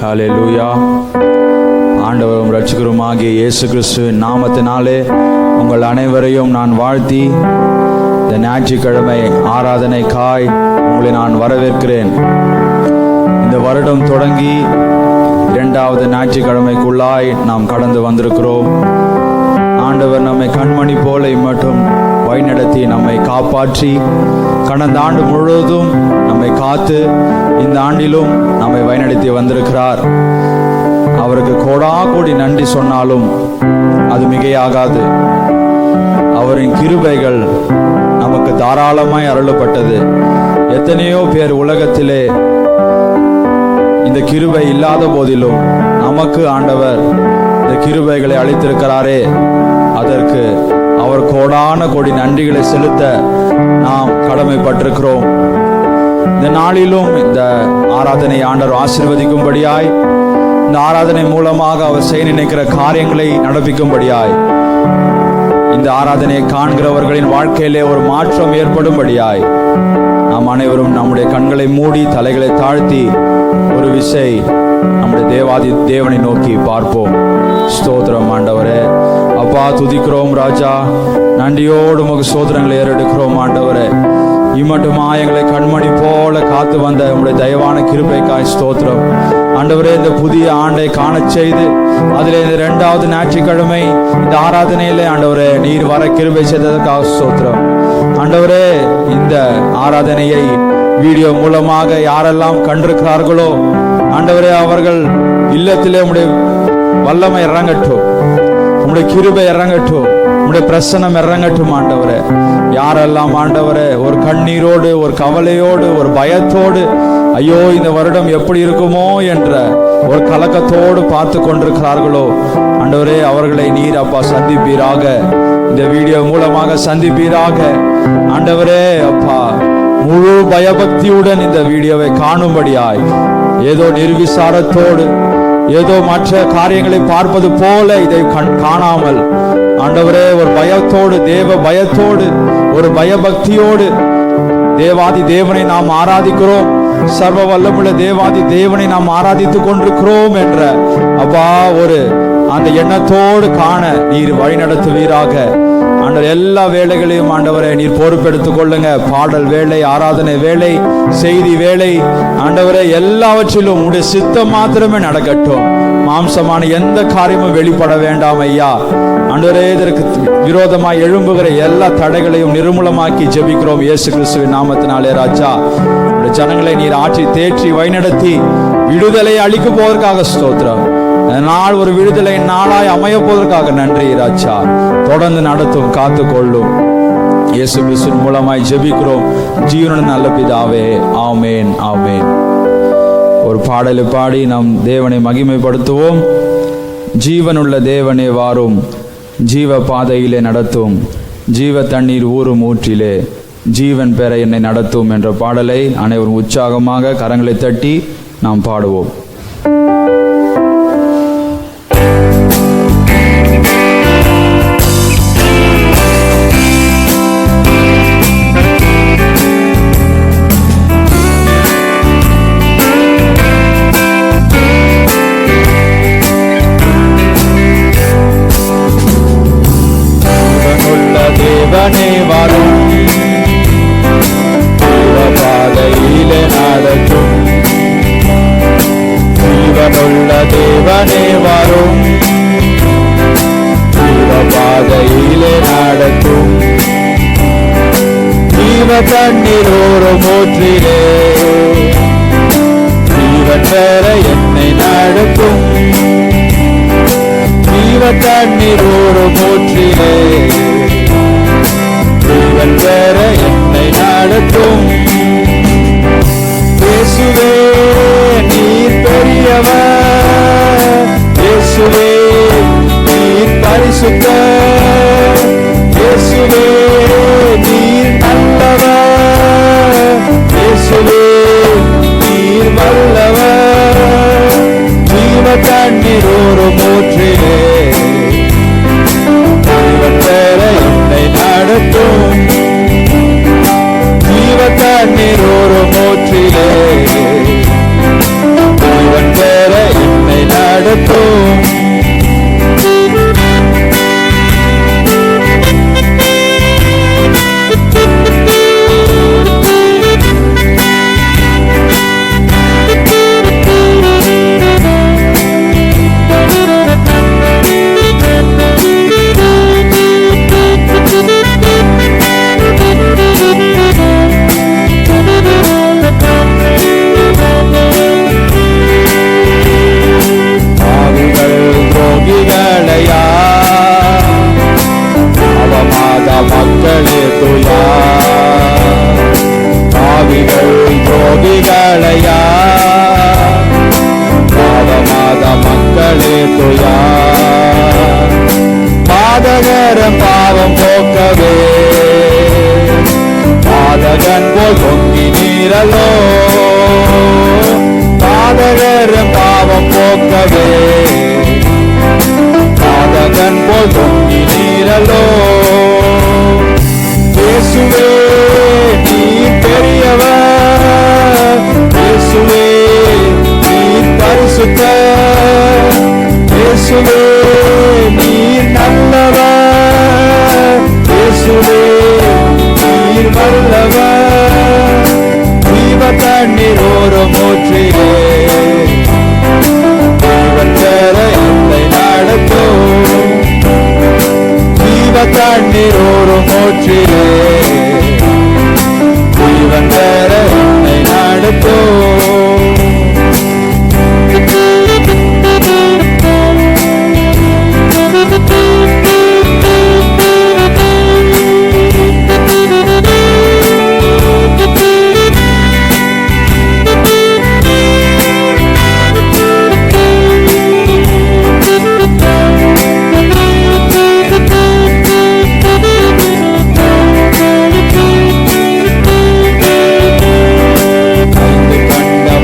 ஹல்லேலூயா. ஆண்டவரும் இரட்சகருமாகிய இயேசு கிறிஸ்துவின் நாமத்தினாலே உங்கள் அனைவரையும் நான் வாழ்த்தி இந்த ஞாயிற்றுக்கிழமை ஆராதனைக்காய் உங்களை நான் வரவேற்கிறேன். இந்த வருடம் தொடங்கி 2வது ஞாயிற்றுக்கிழமைக்குள்ளாய் நாம் கடந்து வந்திருக்கிறோம். ஆண்டவர் நம்மை கண்மணி போல மட்டும் வழிநடத்தி நம்மை காப்பாற்றி கடந்த ஆண்டு முழுவதும் நம்மை காத்து இந்த ஆண்டிலும் நம்மை வழிநடத்தி வந்திருக்கிறார். அவருக்கு கோடி நன்றி சொன்னாலும் அது மிகையாகாது. அவரின் கிருபைகள் நமக்கு தாராளமாய் அருளப்பட்டது. எத்தனையோ பேர் உலகத்திலே இந்த கிருபை இல்லாத போதிலும் நமக்கு ஆண்டவர் இந்த கிருபைகளை அளித்திருக்கிறாரே, அதற்கு அவர் கோடி நன்றிகளை செலுத்த நாம் கடமைப்பட்டிருக்கிறோம். இந்த நாளிலும் இந்த ஆராதனை ஆண்டவர் ஆசீர்வதிக்கும்படியாய், இந்த ஆராதனை மூலமாக அவர் செய்ய நினைக்கிற காரியங்களை நடப்பிக்கும்படியாய், இந்த ஆராதனையை காண்கிறவர்களின் வாழ்க்கையிலே ஒரு மாற்றம் ஏற்படும்படியாய் நாம் அனைவரும் நம்முடைய கண்களை மூடி தலைகளை தாழ்த்தி ஒரு விசை நம்முடைய தேவாதி தேவனை நோக்கி பார்ப்போம். ஸ்தோத்திரம் ஆண்டவரே. அப்பா, துதிக்கிறோம் ராஜா. நன்றியோடு உமக்கு ஸ்தோத்திரங்களை ஏறெடுக்கிறோம் ஆண்டவரே. இம்மட்டுமா எங்களை கண்மணி போல காத்து வந்த உங்களுடைய தயவான கிருபைக்காய் ஸ்தோத்திரம் ஆண்டவரே. இந்த புதிய ஆண்டை காணச் செய்து அதில் இந்த 2வது ஞாயிற்றுக்கிழமை இந்த ஆராதனையிலே ஆண்டவரே நீர் வர கிருபை செய்ததற்காக ஸ்தோத்திரம் ஆண்டவரே. இந்த ஆராதனையை வீடியோ மூலமாக யாரெல்லாம் கண்டிருக்கிறார்களோ ஆண்டவரே, அவர்கள் இல்லத்திலே உம்முடைய வல்லமை இறங்கட்டும், உம்முடைய கிருபை இறங்கட்டும், உம்முடைய பிரசன்னம் இறங்கட்டும் ஆண்டவரே. யாரெல்லாம் ஆண்டவரே ஒரு கண்ணீரோடு, ஒரு கவலையோடு, ஒரு பயத்தோடு, ஐயோ இந்த வருடம் எப்படி இருக்குமோ என்ற ஒரு கலக்கத்தோடு பார்த்து கொண்டிருக்கிறார்களோ ஆண்டவரே, அவர்களை நீர் அப்பா சந்திப்பீராக. இந்த வீடியோ மூலமாக சந்திப்பீராக ஆண்டவரே. அப்பா, முழு பயபக்தியுடன் இந்த வீடியோவை காணும்படியாய், ஏதோ நிர்விசாரத்தோடு, ஏதோ மற்ற காரியங்களை பார்ப்பது போல இதை காணாமல் ஆண்டவரே ஒரு பயத்தோடு, தேவ பயத்தோடு, ஒரு பயபக்தியோடு தேவாதி தேவனை நாம் ஆராதிக்கிறோம், சர்வ வல்லமுள்ள தேவாதி தேவனை நாம் ஆராதித்துக் கொண்டிருக்கிறோம் என்ற அப்பா ஒரு அந்த எண்ணத்தோடு காண நீர் வழி நடத்துவீராக. ஆண்டவர் எல்லா வேலைகளையும் ஆண்டவரை நீர் பொறுப்பெடுத்துக் கொள்ளுங்க. பாடல் வேலை, ஆராதனை வேலை, செய்தி வேலை ஆண்டவரை எல்லாவற்றிலும் உடைய சித்தம் மாத்திரமே நடக்கட்டும். மாம்சமான எந்த காரியமும் வெளிப்பட வேண்டாம் ஐயா. ஆண்டவரே, இதற்கு விரோதமாய் எழும்புகிற எல்லா தடைகளையும் நிர்மூலமாக்கி ஜெபிக்கிறோம் இயேசு கிறிஸ்துவின் நாமத்தினாலே ராஜா. ஜனங்களை நீர் ஆற்றி தேற்றி வழிநடத்தி விடுதலை அளிக்க போவதற்காக ஸ்தோத்திரம். நாள் ஒரு விடுதலை நாளாய் அமைய போவதற்காக நன்றி ராஜா. தொடர்ந்து நடத்தும், காத்து கொள்ளும். இயேசு கிறிஸ்துவின் மூலமாய் ஜெபிக்கிறோம் ஜீவனுடன் நல்ல பிதாவே, ஆமேன் ஆமேன். ஒரு பாடலை பாடி நம் தேவனை மகிமைப்படுத்துவோம். ஜீவனுள்ள தேவனே வாரும், ஜீவ பாதையிலே நடத்தும், ஜீவ தண்ணீர் ஊறும் ஊற்றிலே ஜீவன் பெற என்னை நடத்தும் என்ற பாடலை அனைவரும் உற்சாகமாக கரங்களை தட்டி நாம் பாடுவோம். தேவனே வாரும், பாதையிலே நடத்தும், ஜீவனுள்ள தேவனே வாரும், பாதையிலே நடத்தும், ஜீவ தண்ணீர் ஓரும் ஊற்றிலே ஜீவன் பெற என்னை நடத்தும், ஜீவ தண்ணீர் ஓரும் ஊற்றிலே ஜீவன் பெற என்னை நடத்தும். இயேசுவே நீர் பெரியவர், இயேசுவே நீர் பரிசுத்தர், இயேசுவே நீர் நல்லவர், இயேசுவே நீர் வல்லவர், ஜீவ தண்ணீர் ஒரு மூற்றிலே ஜீவன் பெற என்னை நடத்தும், ஜீவ தண்ணீர் ஒரு மூற்றிலே ஜீவன் பெற பாதகன் போல் பொங்கினீரலோ, பாதகர் பாவம் போக்கவே பாதகன் போல் பொங்கினீரலோ. இயேசுவே நீர் பெரியவர், இயேசுவே நீர் பரிசுத்தர், இயேசுவே நீர் நல்லவர், இயேசுவே நீர் வல்லவர். ஜீவ தண்ணீர் ஓரும் ஊற்றிலே ஜீவன் பெற என்னை நடத்தும், ஜீவ தண்ணீர் ஓரும் ஊற்றிலே ஜீவன் பெற என்னை நடத்தும்.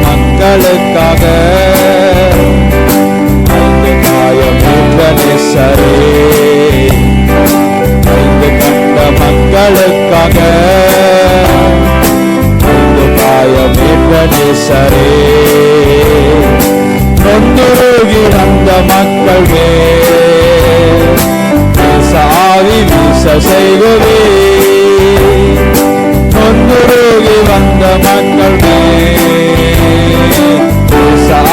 மக்களுக்காக ஐந்து காயமேற்ற நேசரே, ஐந்து கண்ட மக்களுக்காக ஐந்து காயமேற்ற நேசரே, நொந்துருகி அந்த மக்கள் மேல் வீச ஆவி வீச செய்குவே, நொந்துருகி வந்த மக்கள் மேல்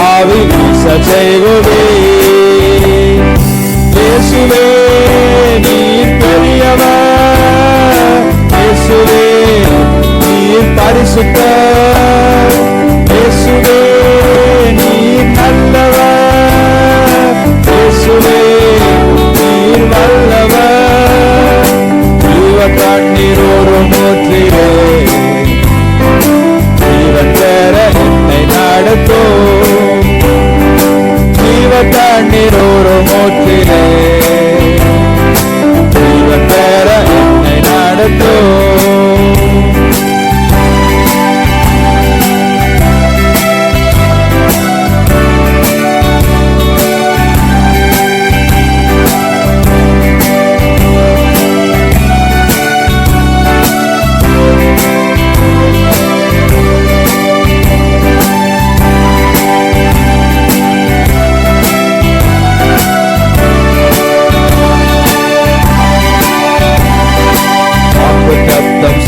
ஆவி வீச செய்குவே. இயேசுவே நீர் பெரியவர், இயேசுவே நீர் பரிசுத்தர், இயேசுவே நீர் நல்லவர், இயேசுவே நீர் வல்லவர். ஜீவ தண்ணீர் ஓரும் ஊற்றிலே ஜீவன் பெற என்னை நடத்தும், ஜீவ தண்ணீர் ஓரும் ஊற்றிலே ஜீவன் பெற என்னை நடத்தும்.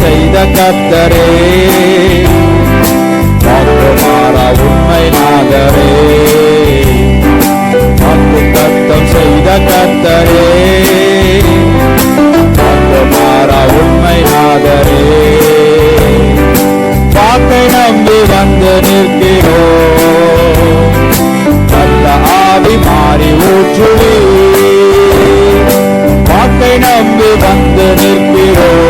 செய்த கர்த்தரே, வாக்கு மாறா உண்மை நாதரே, வாக்கு தத்தம் செய்த கர்த்தரே, வாக்கு மாறா உண்மை நாதரே, வாக்கை நம்பி வந்து நிற்கிறோம், நல்ல ஆவி மாறி ஊற்றுவே, வாக்கை நம்பி வந்து நிற்கிறோம்,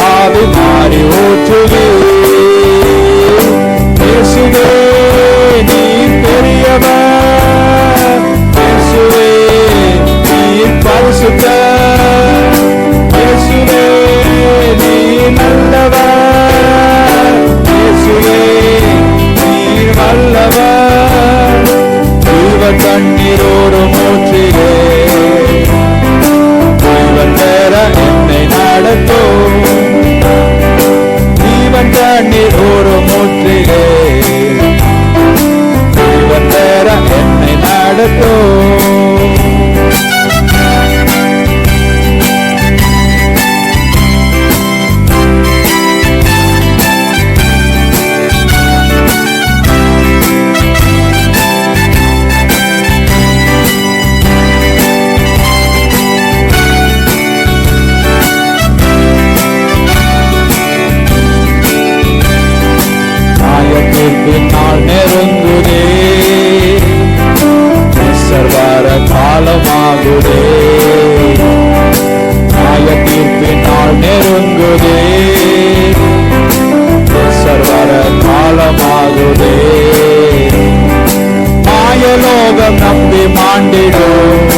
ஆவி மாறி ஊற்றுவே. இயேசுவே நீர் பெரியவர், இயேசுவே நீர் பரிசுத்தர், இயேசுவே நீர் நல்லவர், இயேசுவே நீர் வல்லவர். ஜீவ தண்ணீர் ஓரும் ஊற்றிலே ஜீவன் பெற என்னை நடத்தும், ஜீவன் தண்ணீர் ஓரும் ஊற்றிலே ஜீவன் பெற என்னை நடத்தும். நாள் நெருங்குதே, சர்வார காலமாகுதே, நியாய தீர்ப்பின் நாள் நெருங்குதே, சர்வார காலமாகுதே. மாயலோகம் நம்பி மாண்டிடும்,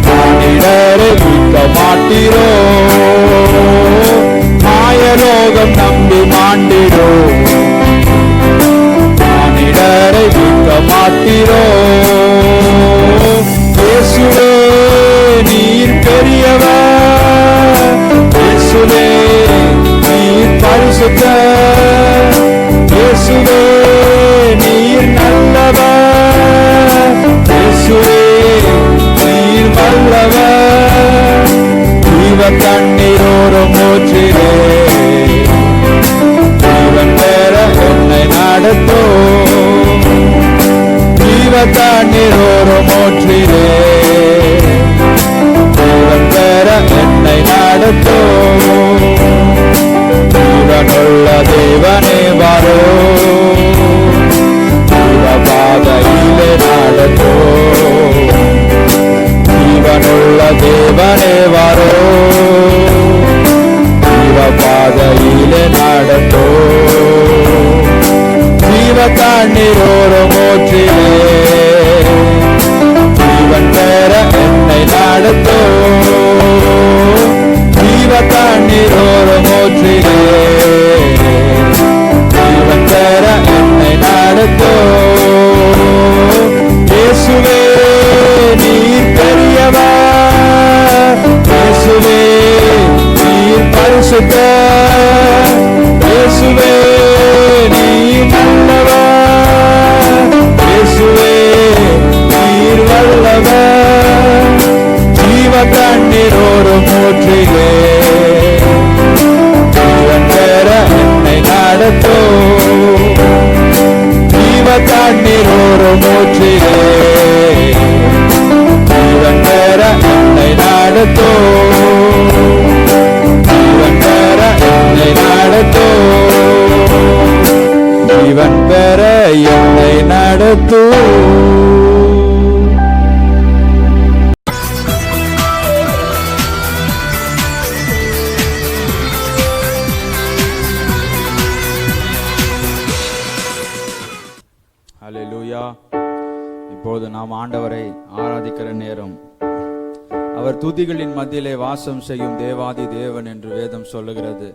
மானிடரை மீட்க மாட்டீரோ, தண்ணீர் ஓரும் ஊற்றிலே ஜீவன் பெற என்னை நடத்தும். ஜீவ தண்ணீர் ஓரும் ஊற்றிலே ஜீவன் பெற என்னை நடத்தும். இயேசுவே நீர் பெரியவர், இயேசுவே நீர் பரிசுத்தர், இயேசுவே நீர் நல்லவர், இயேசுவே நீர் வல்லவர். ஜீவ தண்ணீர் ஓரும் ஊற்றிலே ஜீவன் பெற என்னை நடத்தும். ஜீவ தண்ணீர் ஓரும் ஊற்றிலே ஜீவன் பெற என்னை நடத்தும். ஜீவன் பெற என்னை நடத்தும். ஜீவன் பெற என்னை நடத்தும். ஹல்லேலூயா. இப்போது நாம் ஆண்டவரை ஆராதிக்கிற நேரம். அவர் துதிகளின் மத்தியிலே வாசம் செய்யும் தேவாதி தேவன் என்று வேதம் சொல்லுகிறது.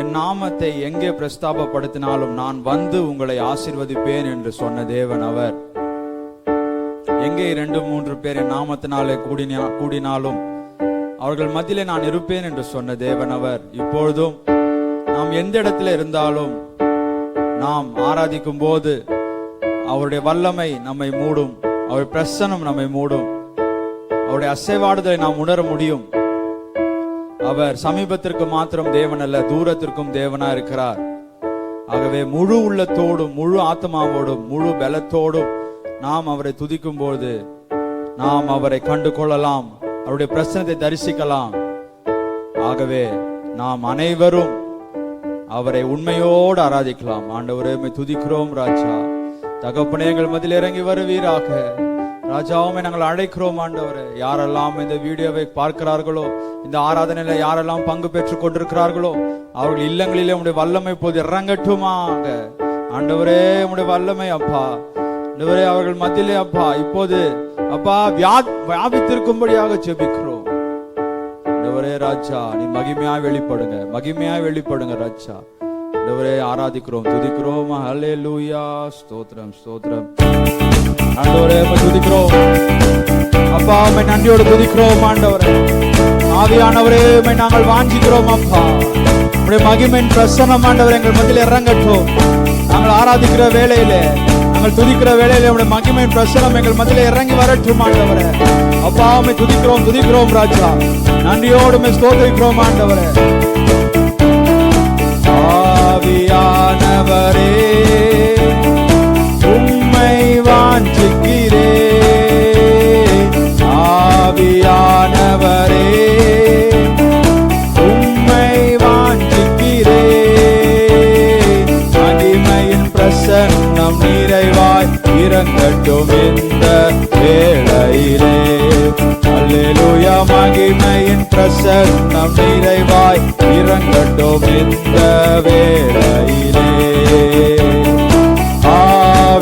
என் நாமத்தை எங்கே பிரஸ்தாபப்படுத்தினாலும் நான் வந்து உங்களை ஆசீர்வதிப்பேன் என்று சொன்ன தேவன் அவர். எங்கே 2-3 பேர் என் நாமத்தினாலே கூடினாலும் அவர்கள் மத்தியிலே நான் இருப்பேன் என்று சொன்ன தேவன் அவர். இப்பொழுதும் நாம் எந்த இடத்துல இருந்தாலும் நாம் ஆராதிக்கும் போது அவருடைய வல்லமை நம்மை மூடும், அவருடைய பிரசன்னம் நம்மை மூடும், அவருடைய அசைவாடுதலை நாம் உணர முடியும். அவர் சமீபத்திற்கு மாத்திரம் தேவன் அல்ல, தூரத்திற்கும் தேவனா இருக்கிறார். ஆகவே முழு உள்ளத்தோடும் முழு ஆத்மாவோடும் முழு பலத்தோடும் நாம் அவரை துதிக்கும் போது நாம் அவரை கண்டு கொள்ளலாம், அவருடைய பிரசன்னத்தை தரிசிக்கலாம். ஆகவே நாம் அனைவரும் அவரை உண்மையோடு ஆராதிக்கலாம். ஆண்டவரே உம்மை துதிக்கிறோம் ராஜா. தகப்பனே எங்கள் மத்தியில் இறங்கி வருவீராக. ராஜாவுமே நாங்கள் அழைக்கிறோம் ஆண்டவரே. யாரெல்லாம் இந்த வீடியோவை பார்க்கிறார்களோ, இந்த ஆராதனையில யாரெல்லாம் பங்கு பெற்றுக் கொண்டிருக்கிறார்களோ, அவர்கள் இல்லங்களிலே உடைய வல்லமை இப்போது இறங்கட்டுமாக. ஆண்டவரே உடைய வல்லமை அப்பா, ஆண்டவரே அவர்கள் மத்தியிலே அப்பா இப்போது அப்பா வியாபித்திருக்கும்படியாக ஜெபிக்கிறோம். ஆண்டவரே ராஜா நீ மகிமையாய் வெளிப்படுங்க, மகிமையாய் வெளிப்படுங்க ராஜா. ஆண்டவரே ஆராதிக்கிறோம், துதிக்கிறோம். ஹல்லேலூயா. ஸ்தோத்திரம் ஸ்தோத்திரம். ஆண்டவரே துதிக்கிறோம் அப்பா, உம்மை நன்றியோடு துதிக்கிறோம் ஆண்டவரே. ஆவியானவரே உம்மை நாங்கள் வாஞ்சிக்கிறோம் அப்பா. உம்முடைய மகிமையின் பிரசன்னம் ஆண்டவரே எங்கள் மத்தியில் இறங்கட்டும். நாங்கள் ஆராதிக்கிற வேளையிலே, நாங்கள் துதிக்கிற வேளையிலே உம்முடைய மகிமையின் பிரசன்னம் எங்கள் மத்தியில் இறங்கி வரட்டும் ஆண்டவரே. அப்பா உம்மை துதிக்கிறோம் துதிக்கிறோம் ராஜா. நன்றியோடு உம்மை ஸ்தோத்திரிக்கிறோம் ஆண்டவரே. ஆவியானவரே உம்மை வாஞ்சிக்கிறேன். ஆவியானவரே உம்மை வாஞ்சிக்கிறேன். மகிமையின் பிரசன்னம் நிறைவாய் இறங்கட்டும் இந்த வேளையிலே. அல்லேலூயா. மகிமையின் பிரசன்னம் நிறைவாய் இறங்கட்டும் இந்த வேளையிலே.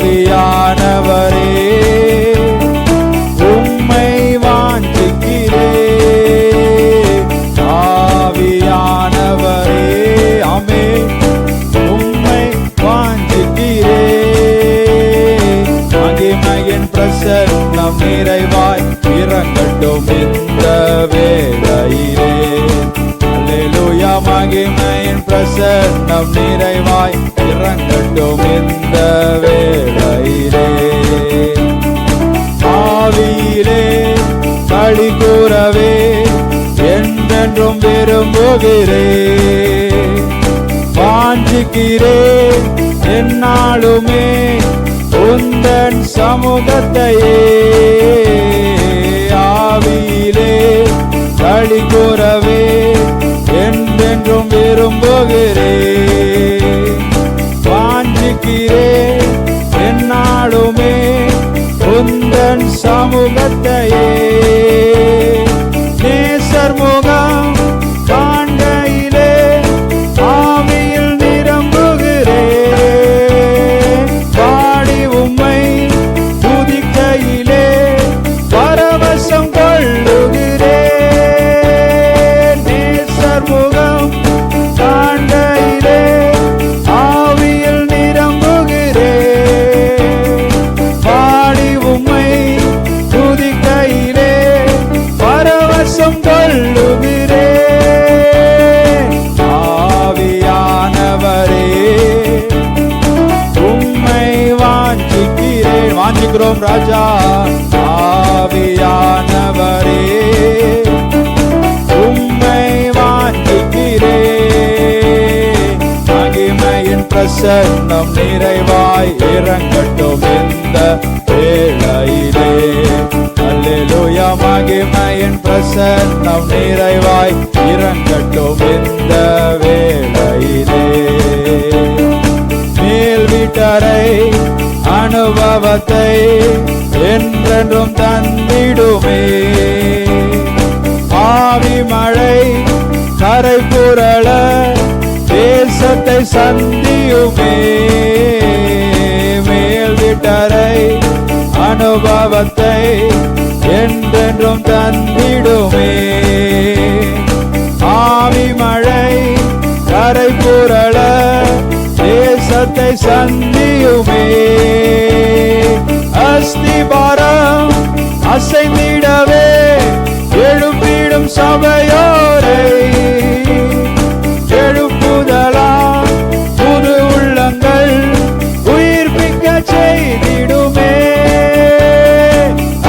ஆவியானவரே உம்மை வாஞ்சிக்கிறேன். ஆவியானவரே ஆமென் உம்மை வாஞ்சிக்கிறேன். மகிமையின் பிரசன்னம் நிறைவாய் இறங்கட்டும் இந்த வேளையிலே. அல்லேலூயா. மகிமையின் பிரசன்னம் நிறைவாய் இறங்கட்டும் இந்த வேளையிலே. ஆவியிலே களி கூறவே என்றென்றும் விரும்புகிறேன். வாஞ்சிக்கிறேன் என்னாலுமே உந்தன் சமூகத்தையே. ஆவியிலே களி கூறவே என்றென்றும் விரும்புகிறேன். வாஞ்சிக்கிறேன் என்னாலுமே உந்தன் சமூகத்தையே. நேசர் முகம் காண்கையிலே ஆவியில் நிரம்புகிறேன். வாஞ்சிக்கிறோம் ராஜா. ஆவியானவரே உம்மை வாஞ்சிக்கிறேன். மகிமையின் பிரசன்னம் நிறைவாய் இறங்கட்டும் இந்த வேளையிலே. அல்லேலூயா. மகிமையின் பிரசன்னம் நிறைவாய் இறங்கட்டும் இந்த வேளையிலே. மேல் வீட்டரை அனுபவத்தை என்றென்றும் தந்திடுமே. ஆவி மழை கரை புரள தேசத்தை சந்தியுமே. மேல் வீட்டரை அனுபவத்தை என்றென்றும் தந்திடுமே. ஆவி மழை கரை புரள தேசத்தை சந்தியுமே. அஸ்திபாரம் அசைந்திடவே எழுப்பிடும் சபையோரை எழுப்புதலாம் புது உள்ளங்கள் உயிர்ப்பிக்க செய்திடுமே.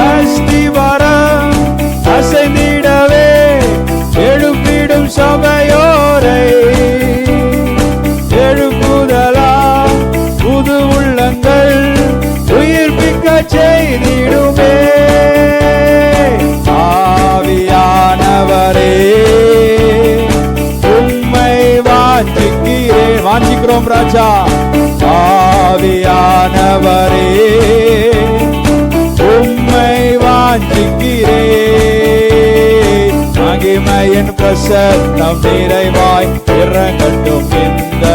அஸ்திபாரம் அசைந்திடவே எழுப்பிடும் சபையோரை எழுப்புதலாம் புது உள்ளங்கள் உயிர்ப்பிக்க செய்திடுமே. ஆவியானவரே உம்மை வாஞ்சிக்கிறேன். வாஞ்சிக்கிறோம் ராஜா. ஆவியானவரே உம்மை வாஞ்சிக்கிறேன். மகிமையின் பிரசன்னம் நிறைவாய் இறங்கட்டும் இந்த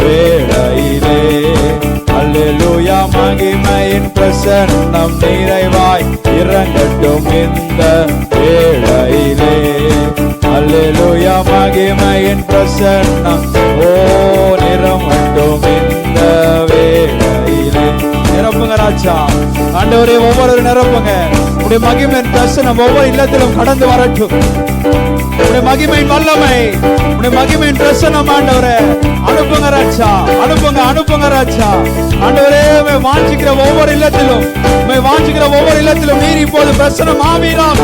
வேளையிலே. அல்லேலூயா. மகிமையின் பிரசன்னம் நிறைவாய் இறங்கட்டும் இந்த வேளையிலே. அல்லேலூயா. மகிமையின் பிரசன்னம் நிரம்பட்டும் இந்த வேளையிலே. நிரப்புங்க ராஜா. ஆண்டவரே ஒவ்வொரு நிரப்புங்க. உடைய மகிமையின் பிரசன்னம் ஒவ்வொரு இல்லத்திலும் கடந்து வரட்டும். உடைய மகிமையின் வல்லமை, உடைய மகிமையின் பிரசன்னம் ஆண்டவரே அனுப்புங்க ராஜா. அனுப்புங்க அனுப்புங்க ராஜா. ஆண்டவரே உம்மை வாஞ்சிக்கிற ஒவ்வொரு இல்லத்திலும், உம்மை வாஞ்சிக்கிற ஒவ்வொரு இல்லத்திலும் நீர் இப்போது பிரசன்னம் ஆவீராக.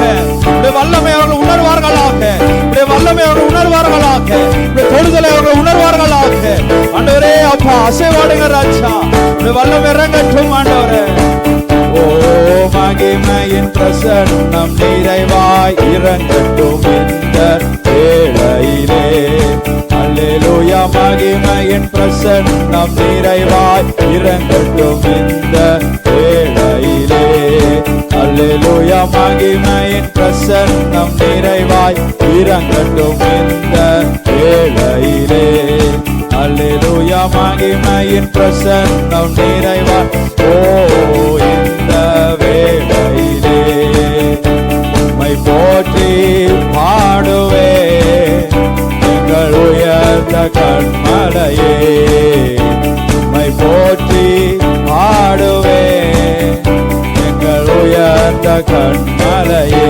உடைய வல்லமை அவர்கள் உணர்வார்களாக. உடைய வல்லமை அவர்கள் உணர்வார்களாக. உடைய தொடுதலை அவர்கள் உணர்வார்களாக. ஆண்டவரே அப்பா அசைவாடுங்க ராஜா. உடைய வல்லமை இறங்கட்டும் ஆண்டவரே. ஓ மகிமையின் பிரசன்னம் நிறைவாய் இறங்கட்டும் இந்த வேளையிலே. அல்லேலூயா. மகிமையின் பிரசன்னம் நிறைவாய் இறங்கட்டும் இந்த வேளையிலே. அல்லேலூயா. மகிமையின் பிரசன்னம் நிறைவாய் இறங்கட்டும் இந்த வேளையிலே. அல்லேலூயா. மகிமையின் பிரசன்னம் நிறைவாய் இந்த வேளையிலே. உம்மை போற்றி பாடுவே எங்கள் உயர்ந்த கண்மலையே. உம்மை போற்றி பாடுவே எங்கள் உயர்ந்த கண்மலையே.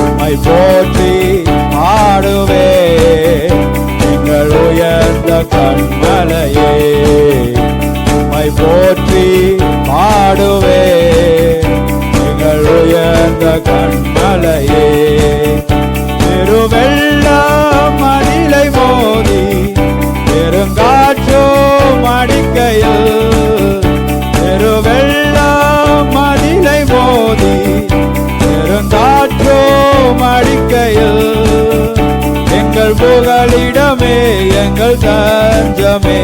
உம்மை போற்றி பாடுவே எங்கள் உயர்ந்த கண்மலையே. உம்மை போற்றி பாடுவே எங்கள் உயர்ந்த கண்மலையே. பெருவெள்ளம் மணிலை மோதி பெருங்காற்றோ மடிக்கையில். பெருவெள்ளம் மணிலை மோதி பெருங்காற்றோ மடிக்கையில். எங்கள் புகலிடமே எங்கள் தஞ்சமே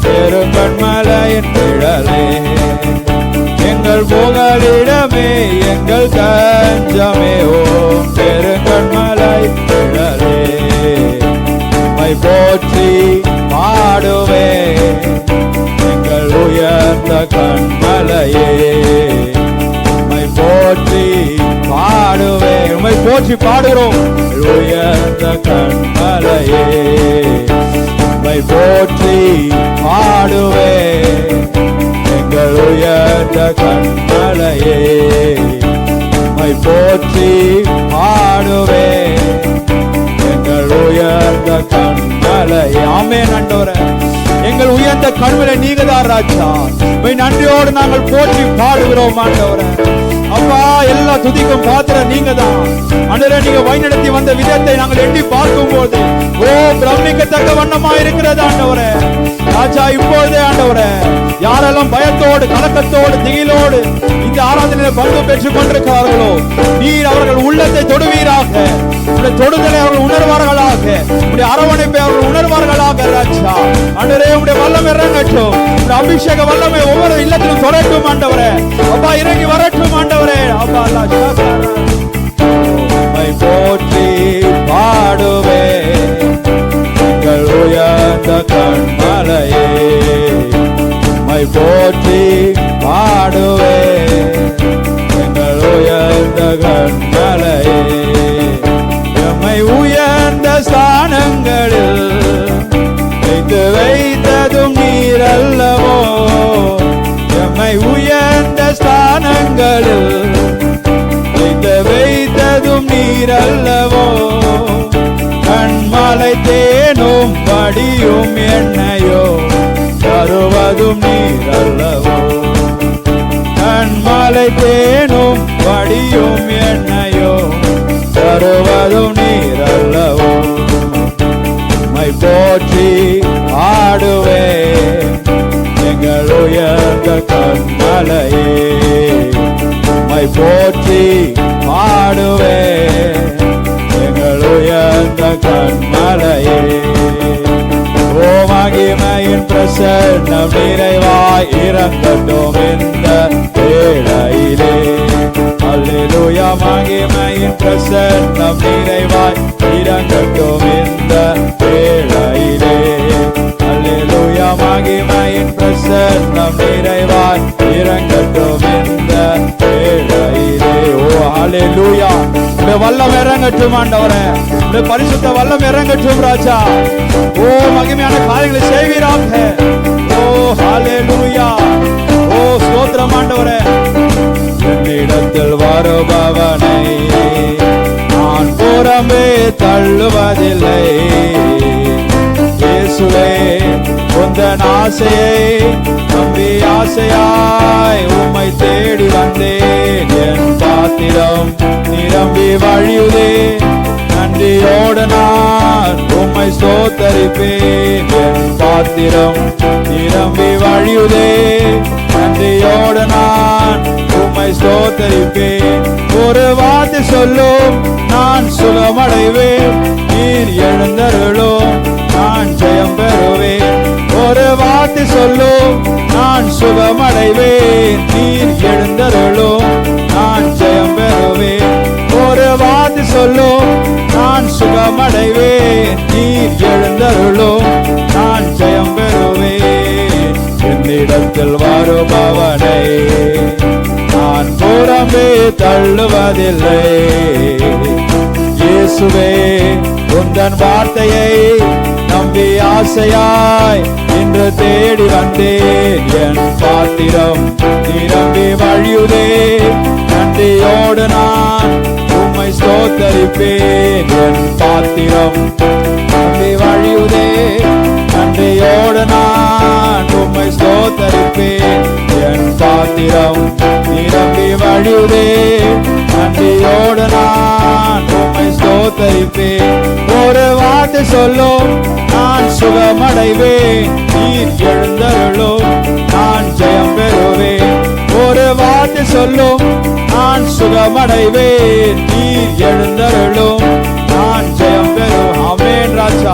பெருங்கண்மலையின் நிழலே. எங்கள் புகலிடமே எங்கள் தஞ்சமே ஓம் பெருங்கண்மலை நிழலே. உம்மை போற்றி பாடுவே எங்கள் உயர்ந்த கண்மலையே. உம்மை போற்றி பாடுவே. உம்மை போற்றி பாடுகிறோம் உயர்ந்த கண்மலையே. உம்மை போற்றி பாடுவே எங்கள் உயர்ந்த கண்மலையே. உம்மை போற்றி பாடுவே எங்கள் உயர்ந்த கண்மலையே. ஆமென் ஆண்டவரே. எங்கள் உயர்ந்த கண்மலை நீங்க தான் ராஜா. நன்றியோடு நாங்கள் போற்றி பாடுகிறோம் ஆண்டவரே. அப்பா, எல்லா துதிக்கும் பாத்திரம் நீங்க தான் ஆண்டவரே. நீங்க வழிநடத்தி வந்த விதத்தை நாங்கள் எண்ணி பார்க்கும் போது பிரமிக்கத்தக்க வண்ணமா இருக்கிறது ஆண்டவரே. ராஜா, இப்பொழுதே ஆண்டவரே, யாரெல்லாம் பயத்தோடு கலக்கத்தோடு திகிலோடு இந்த ஆராதனையில பங்கு பெற்றுக் கொண்டிருக்கிறார்களோ, நீர் அவர்கள் உள்ளத்தை தொடுவீராக. உடைய தொடுதலை அவர்கள் உணர்வார்களாக, உடைய அரவணைப்பை அவர்கள் உணர்வார்களாக. ராஜா ஆண்டவரே, உடைய வல்லமை இறங்கட்டும், உடைய அபிஷேக வல்லமை ஒவ்வொரு இல்லத்திலும் தொடரட்டும் ஆண்டவரே. அப்பா, இறங்கி வரட்டும் ஆண்டவரே. அப்பா, போற்றி பாடுவே எங்கள் உயர்ந்த கண்மலையே. போற்றி பாடுவே எங்கள் உயர்ந்த கண்மலையே. எம்மை உயர்ந்த ஸ்தானங்களில் வைத்து வைத்ததும் நீர் அல்லவோ. எம்மை உயர்ந்த ஸ்தானங்களில் வைத்து வைத்ததும் நீர் அல்லவோ. கண்மலை தேனும் படியும் எண்ணையோ தருவதும் நீர் அல்லவோ. கண்மலை தேனும் படியும் எண்ணையோ தருவதும் நீர் அல்லவோ. மை போற்றி ஆடுவே எங்கள் உயர்ந்த கண்மலையே. மை போற்றி ஆடுவே எங்கள் உயர்ந்த கண்மலையே. ஓ மகிமையின் பிரசன்னம் நிறைவாய் இறங்கட்டும் இந்த வேளையிலே. அல்லேலூயா, மகிமையின் பிரசன்னம் நிறைவாய் இறங்கட்டும் இந்த வேளையிலே. அல்லேலூயா, மகிமையின் பிரசன்னம் நிறைவாய் இறங்கட்டும் இந்த வேளையிலே. ஓ அல்லேலூயா, வல்லம் இறங்கட்டும் ஆண்டவரே. பரிசுத்த வல்லம் இறங்கட்டும் ராஜா. ஓ மகிமையான காரியங்களை செய்வீராக. ஓ ஹல்லேலூயா, ஓ ஸ்தோத்திரம் ஆண்டவரே. என்னிடத்தில் வருபவனை நான் புறம்பே தள்ளுவதில்லை. இயேசுவே, உந்தன் ஆசையை நம்பி ஆசையாய் உம்மை தேடி வந்தேன். என் பாத்திரம் நிரம்பி வழியுதே. நன்றியோடு நான் உம்மை ஸ்தோத்தரிப்பேன். என் பாத்திரம் நிரம்பி வழியுதே. நன்றியோடு நான் உம்மை ஸ்தோத்தரிப்பேன். ஒரு வார்த்தை சொல்லும் நான் சுகமடைவேன். நீர் எழுந்தருளும் நான் ஜெயம் பெறுவேன். ஒரு வார்த்தை சொல்லும் நான் சுகமடைவேன். நீர் எழுந்தருளும் நான் ஜெயம் பெறுவேன். ஒரு வார்த்தை சொல்லும் நான் சுகமடைவேன். நீர் எழுந்தருளும் நான் ஜெயம் பெறுவேன். என்னிடத்தில் வருபவனை நான் புறம்பே தள்ளுவதில்லை. இயேசுவே, உந்தன் வார்த்தையை நம்பி ஆசையாய் இன்று தேடி வந்தேன். என் பாத்திரம் நிரம்பி வழியுதே. நன்றியோடு நான் உம்மை ஸ்தோத்தரிப்பேன். என் பாத்திரம் நம்பி வழியுதே. நன்றியோடு நான் உம்மை ஸ்தோத்தரிப்பேன். என் பாத்திரம் நிரம்பி வழியுதே. நன்றியோடு நான் உம்மை ஸ்தோத்தரிப்பேன். ஒரு வார்த்தை சொல்லும் நான் சுகமடைவேன். நீர் எழுந்தருளும் நான் ஜெயம் பெறுவேன். ஒரு வார்த்தை சொல்லும் நான் சுகமடைவேன். நீர் எழுந்தருளும் நான் ஜெயம் பெறுவேன். ஆமென் ராஜா.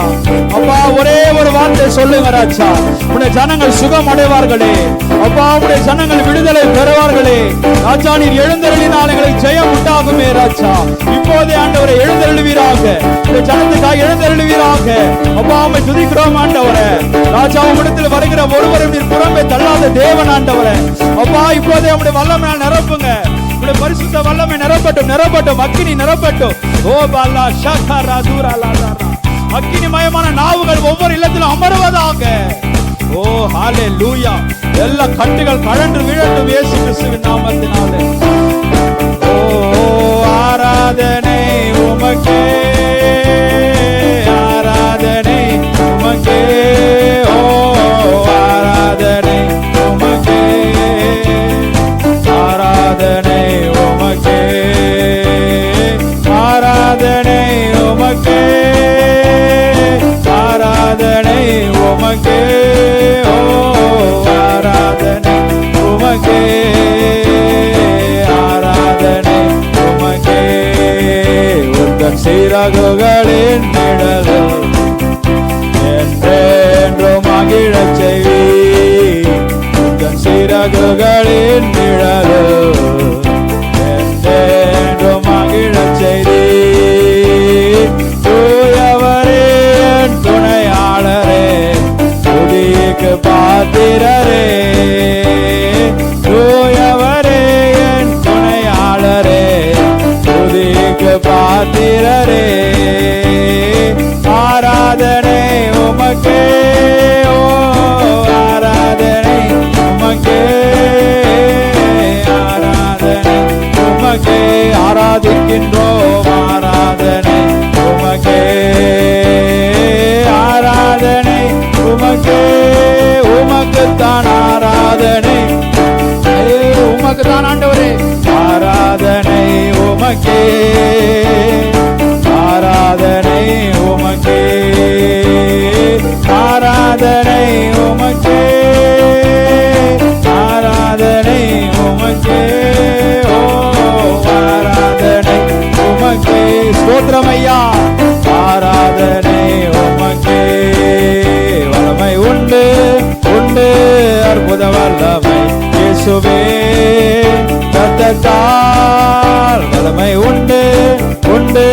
அப்பா, ஒரே ஒரு வார்த்தை சொல்லுங்க ராஜா. உடைய ஜனங்கள் சுகம் அடைவார்களே. அப்பா, உடைய ஜனங்கள் விடுதலை பெறுவார்களே. ராஜா, நீர் எழுந்தருளினால் எங்களுக்கு ஜெயம் உண்டாகுமே ராஜா. இப்போதே ஆண்டவரை எழுந்தருளுவீராக. இந்த ஜனத்துக்காக எழுந்தருளுவீராக. அப்பா, உம்மை துதிக்கிறோம் ஆண்டவரே. ராஜா, உம்மிடத்தில் வருகிற ஒருவரும் நீர் புறம்பே தள்ளாத தேவன் ஆண்டவரே. அப்பா, இப்போதே உம்முடைய வல்லமையால் நிரப்புங்க. உம்முடைய பரிசுத்த வல்லமை நிரப்பட்டும், நிரப்பட்டும், அக்கினி நிரப்பட்டும். ஓ பாலா ஷகரா தூரலா, அக்கினிமயமான நாவுகள் ஒவ்வொரு இல்லத்திலும் அமருவதாக. ஓ ஹல்லேலூயா. எல்லா கட்டுகள் கழன்று விழட்டும் இயேசு கிறிஸ்துவின் நாமத்தினாலே. ஓ ஆராதனை உமக்கே, ஆராதனை உமக்கே. ஓ உமக்கே ஓ ஆராதனை உமக்கே ஆராதனை உமக்கே ஆராதிக்கின்றோம் ஆராதனை உமக்கே ஆராதனை உமக்கே உமக்குத்தான் ஆராதனை உமக்குத்தான் ஆண்டவரே ஆராதனை உமக்கே ஆராதனை உமக்கே ஆராதனை உமக்கே ஆராதனை உமக்கே ஓ ஆராதனை உமக்கே ஸ்தோத்திரம் ஐயா ஆராதனை உமக்கே வல்லமை உண்டு உண்டு அற்புத வல்லமை இயேசுவே ரத்தத்தால் வல்லமை உண்டு உண்டு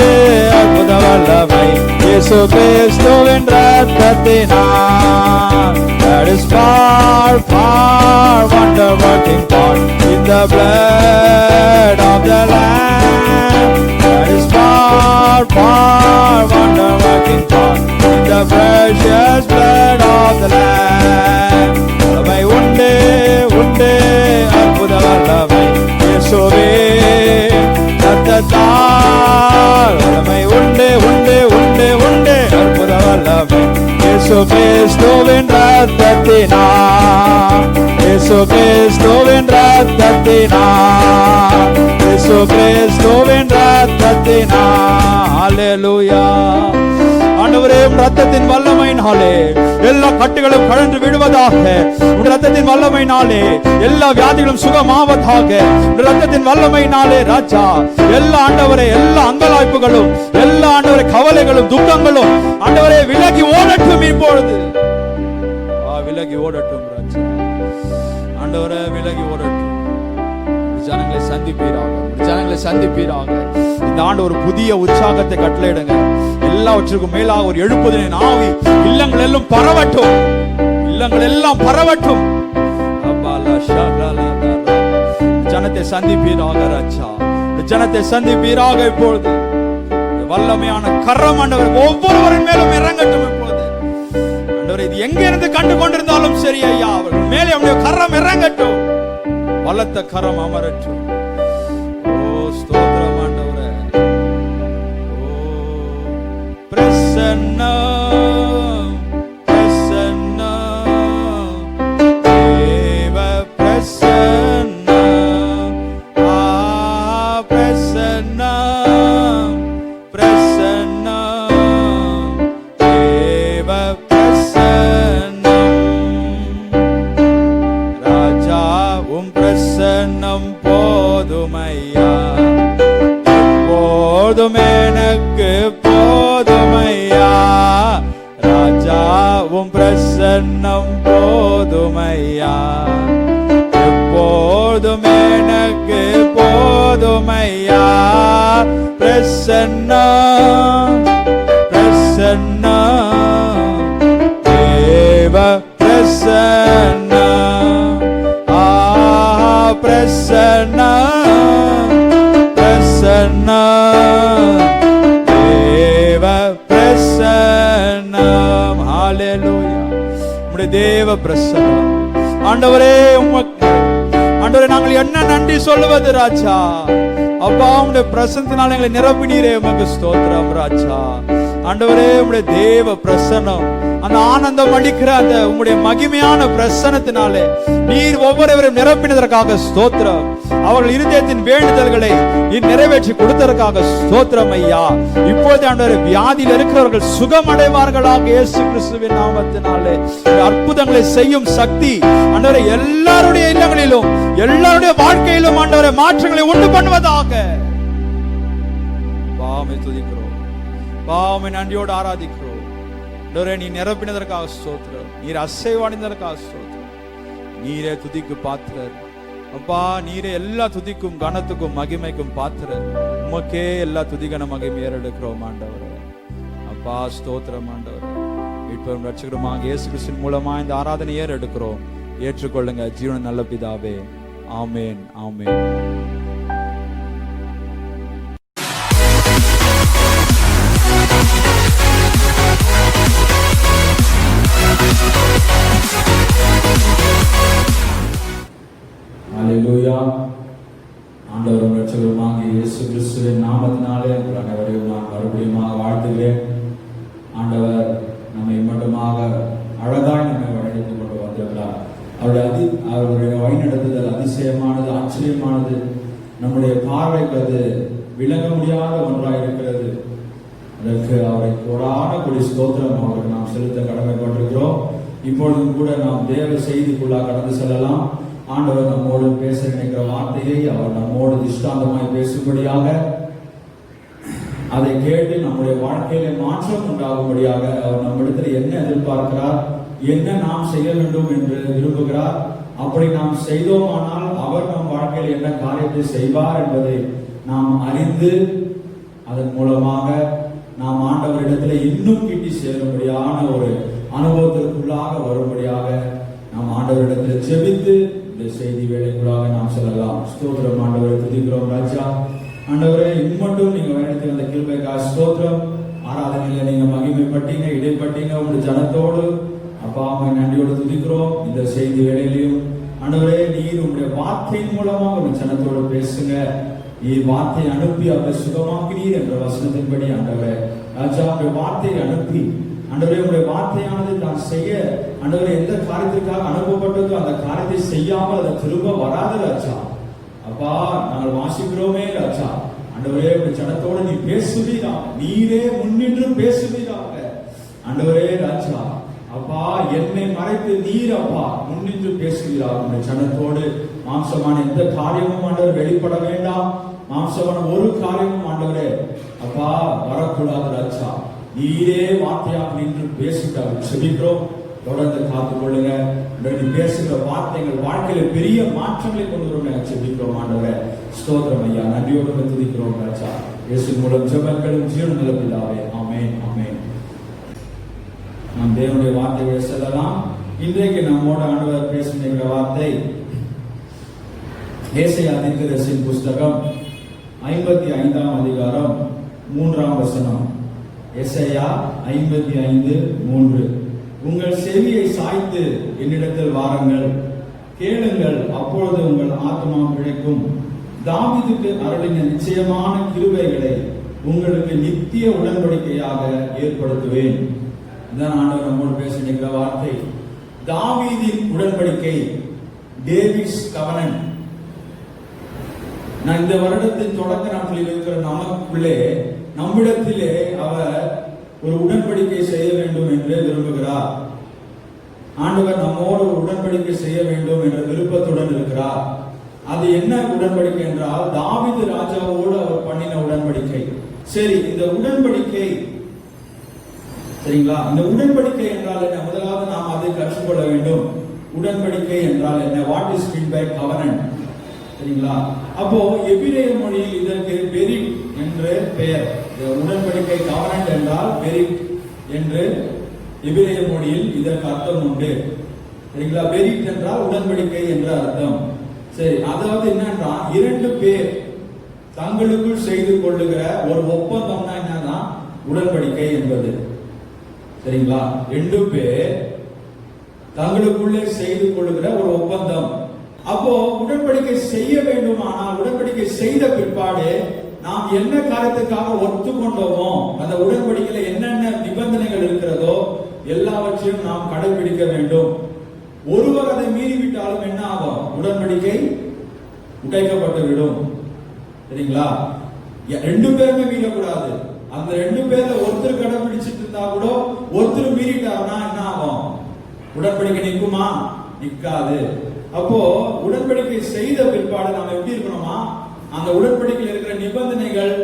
அற்புத வல்லமை இயேசு கிறிஸ்துவின் ரத்தத்தினால் that is far far wonder working God in the blood of the Lamb that is far far wonder working God in the precious blood of the Lamb வல்லமை உண்டு உண்டு அற்புத வல்லமை இயேசுவே ரத்தத்தால் வல்லமை உண்டு உண்டு உண்டு உண்டு அற்புத வல்லமை இயேசு கிறிஸ்துவின் ரத்தத்தினால் இயேசு கிறிஸ்துவின் ரத்தத்தினால் இயேசு கிறிஸ்துவின் ரத்தத்தினால் ஹல்லேலூயா ஆண்டவரே உம் ரத்தத்தின் வல்லமையினாலே எல்லா கட்டுகளும் கழன்று விடுவதாக உம் ரத்தத்தின் வல்லமையினாலே எல்லா வியாதிகளும் சுகமாவதாக உம் ரத்தத்தின் வல்லமையினாலே ராஜா எல்லா ஆண்டவரே எல்லா அங்கலாய்ப்புகளும் எல்லா ஆண்டவரே கவலைகளும் துக்கங்களும் ஆண்டவரே விலகி ஓடட்டும் இப்பொழுது விலகி ஓடட்டும் ராஜா ஆண்டவரே விலகி ஓடட்டும் ஜனங்களை சந்திப்பீராக ஜனங்களை சந்திப்பீராக இந்த ஆண்டு ஒரு புதிய உற்சாகத்தை கட்டளையிடுங்க எல்லாவற்றுக்கும் மேலாக ஒரு எழுப்புதலின் ஆவி இல்லங்கள் எல்லாம் பரவட்டும் இல்லங்கள் எல்லாம் பரவட்டும் ஜனத்தை சந்திப்பீராக ராஜா ஜனத்தை சந்திப்பீராக இப்பொழுது வல்லமையான கரம் ஆண்டவர் ஒவ்வொருவரின் மேலும் இறங்கட்டும் இப்பொழுது ஆண்டவர் இது எங்க இருந்து கண்டு கொண்டிருந்தாலும் சரி ஐயா அவர்கள் மேலே அவருடைய கரம் இறங்கட்டும் பலத்த கரம் அமரட்டும் ஓ ஸ்தோத்திரம் ஆண்டவரே ஓ பிரசன்னம் பிரசன்னம் தேவ பிரசன்னம் பிரசன்னம் பிரசன்னம் தேவ பிரசன்னம் ராஜா உம் பிரசன்னம் போதுமையா போதும் எனக்கு போதுமையா ராஜா உம் பிரசன்னம் போதுமையா எப்போதும் எனக்கு போதுமையா பிரசன்னம் பிரசன்னம் தேவ பிரசன்னம் பிரசன்னம் பிரசன்னம் தேவ பிரசன்னம் ஹல்லேலூயா உம்முடைய தேவ பிரசன்னம் ஆண்டவரே உமக்கு ஆண்டவரே நாங்கள் என்ன நன்றி சொல்லுவது ராஜா அப்பா உம்முடைய பிரசன்னத்தினால் எங்களை நிரப்பினீரே உமக்கு ஸ்தோத்திரம் ராஜா ஆண்டவரே உம்முடைய தேவ பிரசன்னம் அந்த ஆனந்தம் அளிக்கிற அந்த உம்முடைய மகிமையான பிரசன்னத்தினாலே நீர் ஒவ்வொருவரையும் நிரப்பினதற்காக ஸ்தோத்திரம் அவர்கள் இருதயத்தின் வேண்டுதல்களை நிறைவேற்றி கொடுத்ததற்காக ஸ்தோத்திரம் ஐயா இப்பொழுது ஆண்டவரே வியாதியில் இருக்கிறவர்கள் சுகமடைவார்களாக இயேசு கிறிஸ்துவின் நாமத்தினாலே அற்புதங்களை செய்யும் சக்தி ஆண்டவரே எல்லாருடைய இல்லங்களிலும் எல்லாருடைய வாழ்க்கையிலும் ஆண்டவரே மாற்றங்களை உண்டு பண்ணுவதாக பாவமை துதிக்கிறோம் பாவமை நன்றியோடு ஆராதிக்கிறோம் நீ நிரப்பினதற்காக ஸ்தோத்திரம் நீர் அசைவாடினதற்காக ஸ்தோத்திரம் நீரே துதிக்கு பாத்திரர் அப்பா நீரே எல்லா துதிக்கும் கனத்துக்கும் மகிமைக்கும் பாத்திரர் உமக்கே எல்லா துதிகன மகிமை ஏறெடுக்கிறோம் ஆண்டவரே அப்பா ஸ்தோத்திரம் ஆண்டவரே மீட்பரும் ரட்சகருமாக இயேசு கிறிஸ்துவின் மூலமா இந்த ஆராதனை ஏறெடுக்கிறோம் ஏற்றுக்கொள்ளுங்க ஜீவன நல்ல பிதாவே ஆமேன் ஆமேன். வருடமாக அழகாய் நம்மை வழிநடத்தி கொண்டு வந்திருக்கிறார். அவருடைய வழிநடத்துதல் அதிசயமானது, ஆச்சரியமானது. நம்முடைய பார்வைக்கு அது விளங்க முடியாத ஒன்றாக இருக்கிறது. அதற்கு அவரை கோடான கொடி ஸ்தோத்திரம் அவருக்கு நாம் செலுத்த கடமைப்பட்டிருக்கிறோம். இப்பொழுதும் கூட நாம் தேவ செய்திக்குள்ளாக கடந்து செல்லலாம். ஆண்டவர் நம்மோடு பேச நினைக்கிற வார்த்தையை அவர் நம்மோடு திஷ்டாந்தமாய் பேசும்படியாக, அதை கேட்டு நம்முடைய வாழ்க்கையில மாற்றம் உண்டாகும்படியாக அவர் நம்மிடத்தில் என்ன எதிர்பார்க்கிறார், என்ன நாம் செய்ய வேண்டும் என்று விரும்புகிறார், அப்படி நாம் செய்தோமானால் அவர் நம் வாழ்க்கையில் என்ன காரியத்தை செய்வார் என்பதை நாம் அறிந்து அதன் மூலமாக நாம் ஆண்டவரிடத்தில் இன்னும் கிட்டி சேரும்படியான ஒரு அனுபவத்திற்குள்ளாக வரும்படியாக நாம் ஆண்டவரிடத்தில் செபித்து இந்த செய்தி வேலைக்குள்ளாக நாம் செல்லலாம். ஸ்தோத்திரம் ஆண்டவரை துதிக்கிறோம் ராஜா. ஆண்டவரே, இம்மட்டும் நீங்க வேலைக்கு அந்த கிருபைக்கா ஸ்தோத்திரம். ஆராதனையில நீங்க மகிமைப்பட்டீங்க, இடைப்பட்டீங்க உங்களுடைய ஜனத்தோடு. அப்பா அம்மா நன்றியோடு துதிக்கிறோம். இந்த செய்தி வேலையிலையும் ஆண்டவரே, நீர் உங்களுடைய வார்த்தையின் மூலமா ஒரு ஜனத்தோடு பேசுங்க. வார்த்தை அனுப்பி அவரை சுகமாக்கினீர் என்ற வசனத்தின்படி ஆண்டவரே ராஜா, உங்களுடைய வார்த்தையை அனுப்பி ஆண்டவரே உங்களுடைய வார்த்தையானது தான் செய்ய ஆண்டவரே எந்த காரியத்திற்காக அனுப்பப்பட்டதோ அந்த காரியத்தை செய்யாமல் அதை திரும்ப வராது ராஜா. அப்பா, நாங்கள் வாசிக்கிறோமே ராஜா, ஆண்டவரே உங்களுடைய ஜனத்தோடு நீ பேசுவீரா, நீரே முன்னின்று பேசுவீராக ஆண்டவரே ராஜா. அப்பா, என்னை மறைத்து நீர் அப்பா முன்னின்று பேசுவீராக. உங்களுடைய ஜனத்தோடு மாம்சமான எந்த காரியமும் ஆண்டவர் வெளிப்பட வேண்டாம். மாம்சமான ஒரு காரியமும் ஆண்டவரே அப்பா வரக்கூடாது ராஜா. நீரே வார்த்தையாக நின்று பேசிட்டாங்க. செபிக்கிறோம், தொடர்ந்து காத்துக் கொள்ளுங்க. நீ பேசுகிற வார்த்தைகள் வாழ்க்கையில பெரிய மாற்றங்களை கொண்டு வரும். செபிக்கிறோம் ஆண்டவரே, ஸ்தோத்திரம் ஐயா. நன்றியோடு துதிக்கிறோம் ராஜா. இயேசு மூலம் ஜெபங்களும் ஜீவன் நல்ல பிதாவே, ஆமென் ஆமென். நாம் தேவனுடைய வார்த்தைகளை செல்லலாம். இன்றைக்கு நம்மோட ஆண்டவர் பேசுகிற வார்த்தை ஏசாயா தீர்க்கதரிசியின் புஸ்தகம் 55ஆம் அதிகாரம் 3ஆம் வசனம். ஏசாயா 55:3. உங்கள் செவியை சாய்த்து என்னிடத்தில் வாருங்கள், கேளுங்கள், அப்பொழுது உங்கள் ஆத்மா பிழைக்கும். தாவீதுக்கு அருளின நிச்சயமான கிருபைகளை உங்களுக்கு நித்திய உடன்படிக்கையாக ஏற்படுத்துவேன். இதுதான் ஆண்டவர் நம்மோடு பேசுகிற வார்த்தை. தாவீதின் உடன்படிக்கை, டேவிட்ஸ் கவனன்ட். நான் இந்த வருடத்தின் தொடக்க நாட்களில் இருக்கிற நமக்குள்ளே நம்மிடத்திலே அவர் ஒரு உடன்படிக்கை செய்ய வேண்டும் என்று விரும்புகிறார். ஆண்டவர் நம்மோடு ஒரு உடன்படிக்கை செய்ய வேண்டும் என்ற விருப்பத்துடன் இருக்கிறார். அது என்ன உடன்படிக்கை என்றால், தாவீது ராஜாவோடு அவர் பண்ணின உடன்படிக்கை. சரி, இந்த உடன்படிக்கை சரிங்களா? இந்த உடன்படிக்கை என்றால் என்ன? முதலாவது நாம் அதை கற்றுக்கொள்ள வேண்டும். உடன்படிக்கை என்றால் என்ன? What is mean by covenant? சரிங்களா? அப்போ எபிரேய மொழியில் இதற்கு பெரிட் என்று பெயர். உடன்படிக்கை கவனன்ட் என்றால் பெரிட் என்று எபிரேய மொழியில் இதற்கு அர்த்தம் உண்டு. சரிங்களா? பெரிட் என்றால் உடன்படிக்கை என்ற அர்த்தம். சரி, அதாவது என்னன்னா, இரண்டு பேர் தங்களுக்குள் செய்து கொள்ளுகிற ஒரு ஒப்பந்தம் தான் என்னதான் உடன்படிக்கை என்பது. சரிங்களா? ரெண்டு பேர் தங்களுக்குள்ளே செய்து கொள்ளுகிற ஒரு ஒப்பந்தம். அப்போ உடன்படிக்கை செய்ய வேண்டுமானால், உடன்படிக்கை செய்த பிற்பாடு நாம் என்ன காரியத்துக்காக ஒத்துக்கொண்டோமோ அந்த உடன்படிக்கையில என்னென்ன நிபந்தனைகள் இருக்கிறதோ எல்லாவற்றையும் நாம் கடைபிடிக்க வேண்டும். ஒருவர் அதை மீறிவிட்டாலும் என்ன ஆகும்? உடன்படிக்கை உடைக்கப்பட்டு விடும். சரிங்களா? ரெண்டு பேருமே மீறக்கூடாது. அந்த ரெண்டு பேர்ல ஒருத்தர் கடைபிடிச்சிட்டு இருந்தா கூட ஒருத்தர் மீறிட்டாருன்னா என்ன ஆகும்? உடன்படிக்கை நிற்குமா? நிற்காது. அப்போ உடன்படிக்கை செய்த பிற்பாடு நாம் எப்படி இருக்கணுமா? அந்த உடன்படிக்கையில் இருக்கிற நிபந்தனைகள்,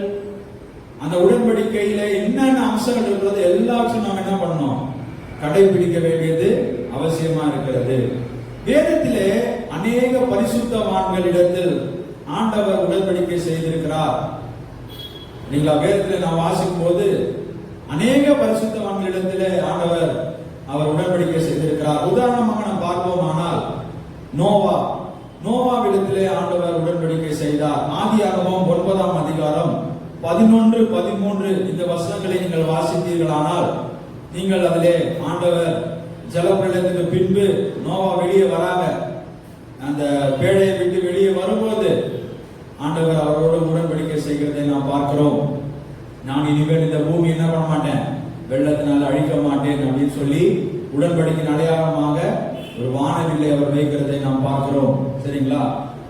அந்த உடன்படிக்கையில என்னென்ன அம்சங்கள் இருக்கிறது எல்லாத்தையும் நாம் என்ன பண்ணணும்? கடைபிடிக்க வேண்டியது அவசியமா இருக்கிறது. வேதத்திலே அநேக பரிசுத்தவான்களிடத்தில் ஆண்டவர் உடன்படிக்கை செய்திருக்கிறார். நீங்களா வேதத்தில் நான் வாசிக்கும் போது அநேக பரிசுத்தவான்களிடத்திலே ஆண்டவர் அவர் உடன்படிக்கை செய்திருக்கிறார். உதாரணமாக நாம் பார்ப்போமானால், நோவாவிடத்திலே ஆண்டவர் உடன்படிக்கை செய்தார். ஆதியாகமம் 9ஆம் அதிகாரம் 11, 13 இந்த வசனங்களை நீங்கள் வாசித்தீர்களானால் நீங்கள் அதிலே ஆண்டவர் ஜலப்பிரளயத்துக்கு பின்பு நோவா வெளியே வராங்க. அந்த பேழையை விட்டு வெளியே வரும்போது ஆண்டவர் அவரோடு உடன்படிக்கை செய்கிறதை நாம் பார்க்கிறோம். நான் இனிமேல் இந்த பூமி என்ன பண்ண மாட்டேன், வெள்ளத்தினால் அழிக்க மாட்டேன் அப்படின்னு அப்படின்னு சொல்லி உடன்படிக்கையின் அடையாளமாக ஒரு வானவில்லை அவர் வைக்கிறதை நாம் பார்க்கிறோம். சரிங்களா?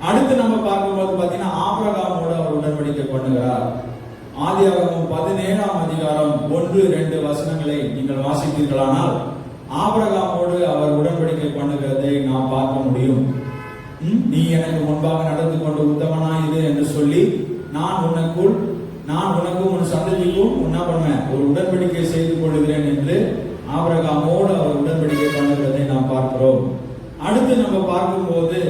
அடுத்து நம்ம பார்க்கும்போது பாத்தீங்கன்னா ஆபிரகாமோடு அவர் உடன்படிக்கை பண்ணுகிறார். ஆதியாகமம் 17ஆம் அதிகாரம் 1-2 வசனங்களை நீங்கள் வாசித்தீர்களானால் ஆபிரகாமோடு அவர் உடன்படிக்கை பண்ணுகிறதை நாம் பார்க்க முடியும். நீ எனக்கு முன்பாக நடந்து கொண்டு உத்தமனாயிரு என்று சொல்லி நான் உனக்கும் உன் சந்ததிக்கும் என்ன பண்ணுவேன், ஒரு உடன்படிக்கை செய்து கொள்கிறேன் என்று ஆபிரகாமோடு அவர் உடன்படிக்கை பண்ணுகிறதை நாம் பார்க்கிறோம். அடுத்து நம்ம பார்க்கும்போது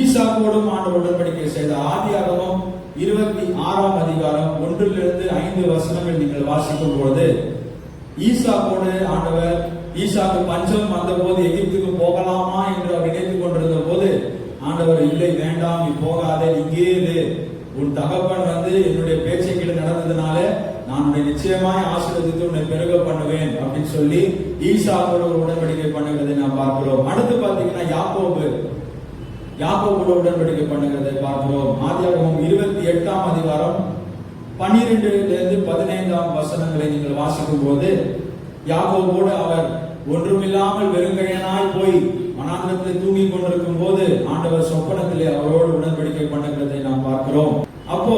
ஈசாக்கோடும் ஆண்டவர் உடன்படிக்கை செய்த ஆதியாகமம் 26ஆம் அதிகாரம் 1-5 வசனங்கள் நீங்கள் வாசிக்கும் போது ஈசாக்கோடு ஆண்டவர், ஈசாக்கு பஞ்சம் வந்த போது எகிப்துக்கு போகலாமா என்று அவர் நினைத்துக் கொண்டிருந்த போது ஆண்டவர், இல்லை வேண்டாம், நீ போகாதே, இங்கே இரு, உன் தகப்பன் என்னுடைய பேச்சை கீழே நடந்ததுனால நான் உன்னை நிச்சயமாய் ஆசீர்வதித்து உன்னை பெருக பண்ணுவேன் அப்படின்னு சொல்லி ஈசாக்கோடு ஒரு உடன்படிக்கை பண்ணுகிறதை நாம் பார்க்கிறோம். அடுத்து பாத்தீங்கன்னா யாக்கோபோடு உடன்படிக்கை பண்ணுகிறதை பார்க்கிறோம். ஆதியாகமம் 28ஆம் அதிகாரம் 12-15 வசனங்களை நீங்கள் வாசிக்கும் போது யாக்கோபோடு அவர் ஒன்றுமில்லாமல் வெறுங்கையனாய் போய் வனாந்திரத்தில் தூங்கி கொண்டிருக்கும் போது ஆண்டவர் சொப்பனத்திலே அவரோடு உடன்படிக்கை பண்ணுகிறதை நாம் பார்க்கிறோம். அப்போ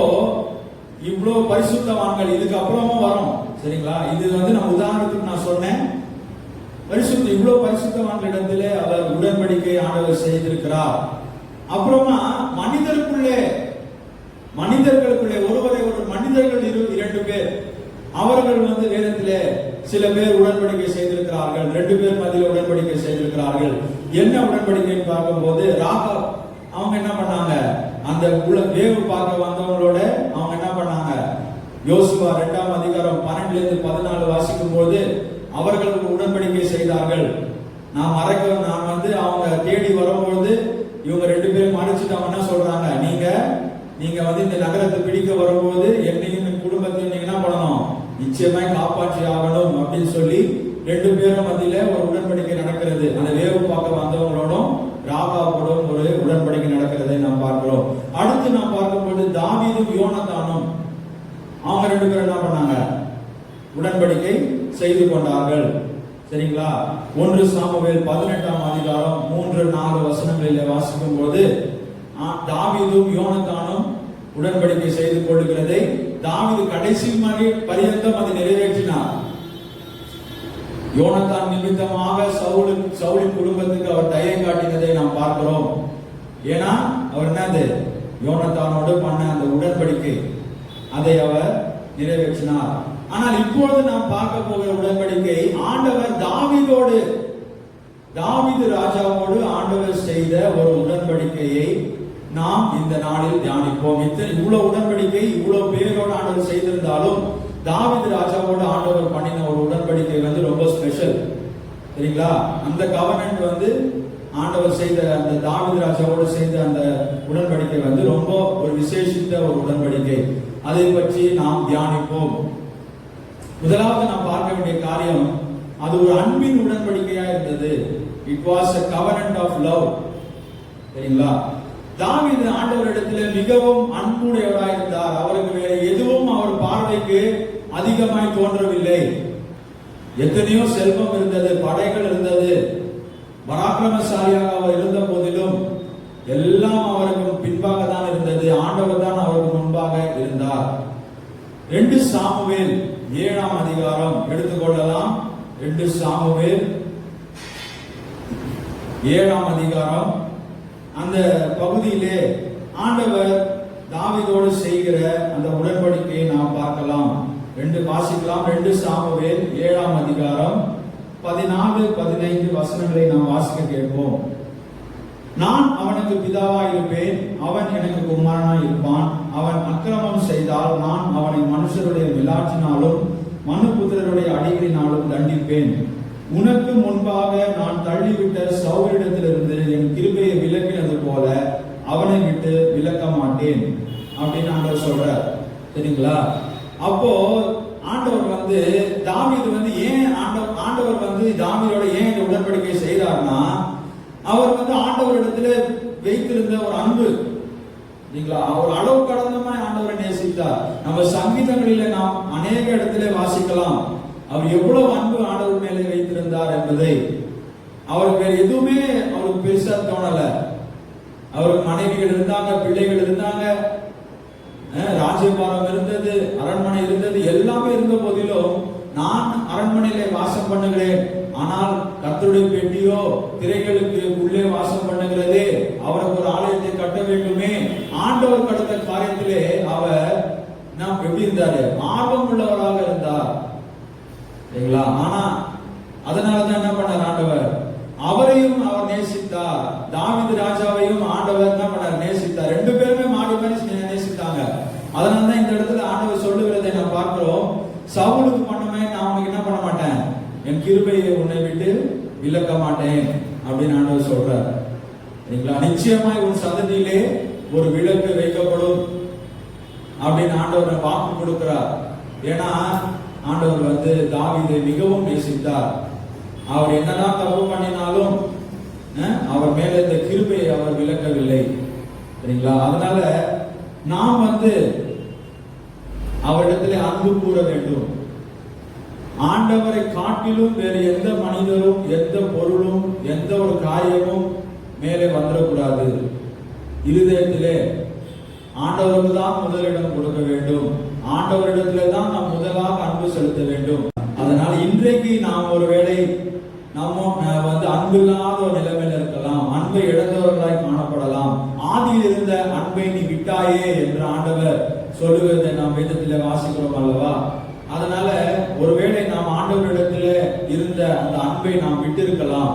இவ்வளவு பரிசுத்தவான்கள் இதுக்கு அப்புறமும் வரும். சரிங்களா? இது நம்ம உதாரணத்துக்கு நான் சொன்னேன். இவ்வளவு பரிசுத்தவான்களிடத்திலே அவர் உடன்படிக்கை ஆண்டவர் செய்திருக்கிறார். அப்புறமா மனிதர்களுக்குள்ளே ஒருவரை ஒரு மனிதர்கள் 2 பேர் அவர்கள் வேதத்திலே சில பேர் உடன்படிக்கை செய்திருக்கிறார்கள். 2 பேர் மத்தியில் உடன்படிக்கை செய்திருக்கிறார்கள். என்ன உடன்படிக்கைன்னு பார்க்கும்போது ராகாப் அவங்க என்ன பண்ணாங்க, அந்த வேவு பார்க்க வந்தவங்களோட அவங்க என்ன பண்ணாங்க, யோசுவா 2ஆம் அதிகாரம் 12-14 வாசிக்கும் போது அவர்களுக்கு உடன்படிக்கை செய்தார்கள். நான் அவங்க தேடி வரும்போது இவங்க 2 பேரும் மறைச்சிட்டு என்ன சொல்றாங்க, நீங்க இந்த நகரத்தை பிடிக்க வரும்போது என்னையும் என் குடும்பத்தையும் நீங்க என்ன பண்ணணும், நிச்சயமாய் காப்பாற்றி ஆகணும் அப்படின்னு சொல்லி 2 பேரும் மத்தியில ஒரு உடன்படிக்கை நடக்கிறது. அந்த வேவு பார்க்க வந்தவங்களோடும் ராகாவோடும் ஒரு உடன்படிக்கை நடக்கிறதை நாம் பார்க்கிறோம். அடுத்து நாம் பார்க்கும்போது தாவீதும் யோனத்தானும் அவங்க 2 பேரும் என்ன பண்ணாங்க, உடன்படிக்கை செய்து கொண்டார்கள். சரிங்களா? 1 சாமுவேல் 18ஆம் அதிகாரம் 3-4 வசனங்களிலே வாசிக்கும் போது தாவீதும் யோனத்தானும் உடன்படிக்கை செய்து கொள்கிறதை தாவீது கடைசி பரியந்தம் அதை நிறைவேற்றினார். யோனத்தான் நிமித்தமாக சவுலின் குடும்பத்துக்கு அவர் தயை காட்டினதை நாம் பார்க்கிறோம். ஏன்னா அவர் யோனத்தானோடு பண்ண அந்த உடன்படிக்கை அதை அவர் நிறைவேற்றினார். ஆனால் இப்பொழுது நாம் பார்க்க போகிற உடன்படிக்கை ஆண்டவர் தாவீது ராஜாவோடு ஆண்டவர் செய்த ஒரு உடன்படிக்கையை நாம் இந்த நாளில் தியானிப்போம். இவ்வளவு உடன்படிக்கை இவ்வளவு பேரோடு ஆண்டவர் செய்திருந்தாலும் தாவீது ராஜாவோடு ஆண்டவர் பண்ணின ஒரு உடன்படிக்கை ரொம்ப ஸ்பெஷல். சரிங்களா? அந்த கவர்னன்ட் ஆண்டவர் செய்த அந்த தாவீது ராஜாவோடு செய்த அந்த உடன்படிக்கை ரொம்ப ஒரு விசேஷித்த ஒரு உடன்படிக்கை. அதை பற்றி நாம் தியானிப்போம். முதலாவது நாம் பார்க்க வேண்டிய காரியம், அது ஒரு அன்பின் உடன்படிக்கையா இருந்தது. It was a covenant of love. சரிங்களா? தாவீது ஆண்டவரிடத்தில் மிகவும் அன்புடையவராய் இருந்தார். அவருக்கு வேற எதுவும் அவர் பார்வைக்கு அதிகமாய் தோன்றவில்லை. எத்தனையோ செல்வம் இருந்தது, படைகள் இருந்தது, பராக்கிரமசாலியாக அவர் இருந்த போதிலும் எல்லாம் அவருக்கு பின்பாக தான் இருந்தது. ஆண்டவர் தான் அவருக்கு முன்பாக இருந்தார். 2 சாமுவேல் 7ஆம் அதிகாரம் எடுத்துக்கொள்ளலாம். 2 சாமுவேல் 7ஆம் அதிகாரம் அந்த பகுதியிலே ஆண்டவர் தாவீதோடு செய்கிற அந்த உடன்படிக்கையை நாம் பார்க்கலாம். வாசிக்கலாம். 2 சாமுவேல் 7ஆம் அதிகாரம் 14-15 வசனங்களை நாம் வாசிக்க கேட்போம். நான் அவனுக்கு பிதாவாய் இருப்பேன், அவன் எனக்கு குமாரனாய் இருப்பான். அவன் அக்கிரமம் செய்தால் நான் அவனை மனுஷருடைய விளாற்றினாலும் மனுபுத்திரருடைய அடிகளினாலும் தண்டிப்பேன். உனக்கு முன்பாக நான் தள்ளிவிட்ட சவுலிடத்திலிருந்து என் கிருபையை விலக்கினது போல அவனை விட்டு விலக்க மாட்டேன் அப்படின்னு ஆண்டவர் சொல்றார். சரிங்களா? அப்போ ஆண்டவர் தாவீது ஏன் ஆண்டவர் தாவீதோட ஏன் இந்த உடன்படிக்கை செய்தார்னா, அவர் ஆண்டவரிடத்துல வைத்திருந்த ஒரு அன்பு. அவர் அளவு கடந்தமாய் ஆண்டவரை நேசித்தார். நம்ம சங்கீதங்களில நாம் அநேக இடத்துல வாசிக்கலாம். அவர் எவ்வளவு அன்பு ஆண்டவர் மேலே வைத்திருந்தார் என்பதை அவருக்கு வேற எதுவுமே அவருக்கு பெருசா தோணல. அவருக்கு மனைவிகள் இருந்தாங்க, பிள்ளைகள் இருந்தாங்க, ராஜ்யபாரம் இருந்தது, அரண்மனை இருந்தது, எல்லாமே இருந்த போதிலும் நான் அரண்மனையிலே வாசம் பண்ணுகிறேன், ஆனால் கர்த்தருடைய பெட்டியோ திரைகளுக்கு உள்ளே வாசம் பண்ணுகிறதே, அவருக்கு ஒரு ஆலயத்தை கட்ட வேண்டுமே. ஆண்டவர் கடந்த காரியத்திலே அவர் நாம் எப்படி இருந்தாரு? ஆர்வம் உள்ளவராக இருந்தார் இல்லைங்களா? ஆனா அதனாலதான் என்ன பண்ணார் ஆண்டவர்? அவரையும் அவர் நேசித்தார். தாவீது ராஜாவையும் ஆண்டவர் என்ன பண்ணார்? நேசித்தார். ரெண்டு பேருமே மாறி மாறி நேசித்தாங்க. அதனாலதான் இந்த இடத்துல ஆண்டவர் சொல்லுகிறதை நான் பார்க்கிறோம். சவுலுக்கு பண்ணுமே, நான் உனக்கு என்ன பண்ண மாட்டேன், என் கிருபையை உன்னை விட்டு விலக்க மாட்டேன் அப்படின்னு ஆண்டவர் சொல்றார். நிச்சயமாய் உன் சந்ததியிலே ஒரு விளக்கு வைக்கப்படும் அப்படின்னு ஆண்டவர் வாக்கு கொடுக்கிறார். ஏன்னா ஆண்டவர் தாவீதை மிகவும் நேசித்தார். அவர் என்னதான் தப்பு பண்ணினாலும் அவர் மேல இந்த கிருபையை அவர் விலக்கவில்லை. சரிங்களா? அதனால நாம் அவரிடத்திலே அன்பு கூற வேண்டும். ஆண்டவரை காட்டிலும் வேறு எந்த மனிதரும், எந்த பொருளும், எந்த ஒரு காரியமும் மேலே வந்துடக்கூடாது. இருதயத்திலே ஆண்டவருக்கு தான் முதலிடம் கொடுக்க வேண்டும். ஆண்டவரிடத்திலே தான் நாம் முதலாக அன்பு செலுத்த வேண்டும். அதனால இன்றைக்கு நாம் ஒருவேளை நம்ம அன்பு இல்லாத ஒரு நிலைமையில் இருக்கலாம், அன்பை இழந்தவர்களாய் காணப்படலாம். ஆதியில் இருந்த அன்பை நீ விட்டாயே என்று ஆண்டவர் சொல்லுவதை நாம் வேதத்தில் வாசிக்கிறோம் அல்லவா? அதனால ஒருவேளை நாம் ஆண்டவரிடத்துல இருந்த அந்த அன்பை நாம் விட்டிருக்கலாம்,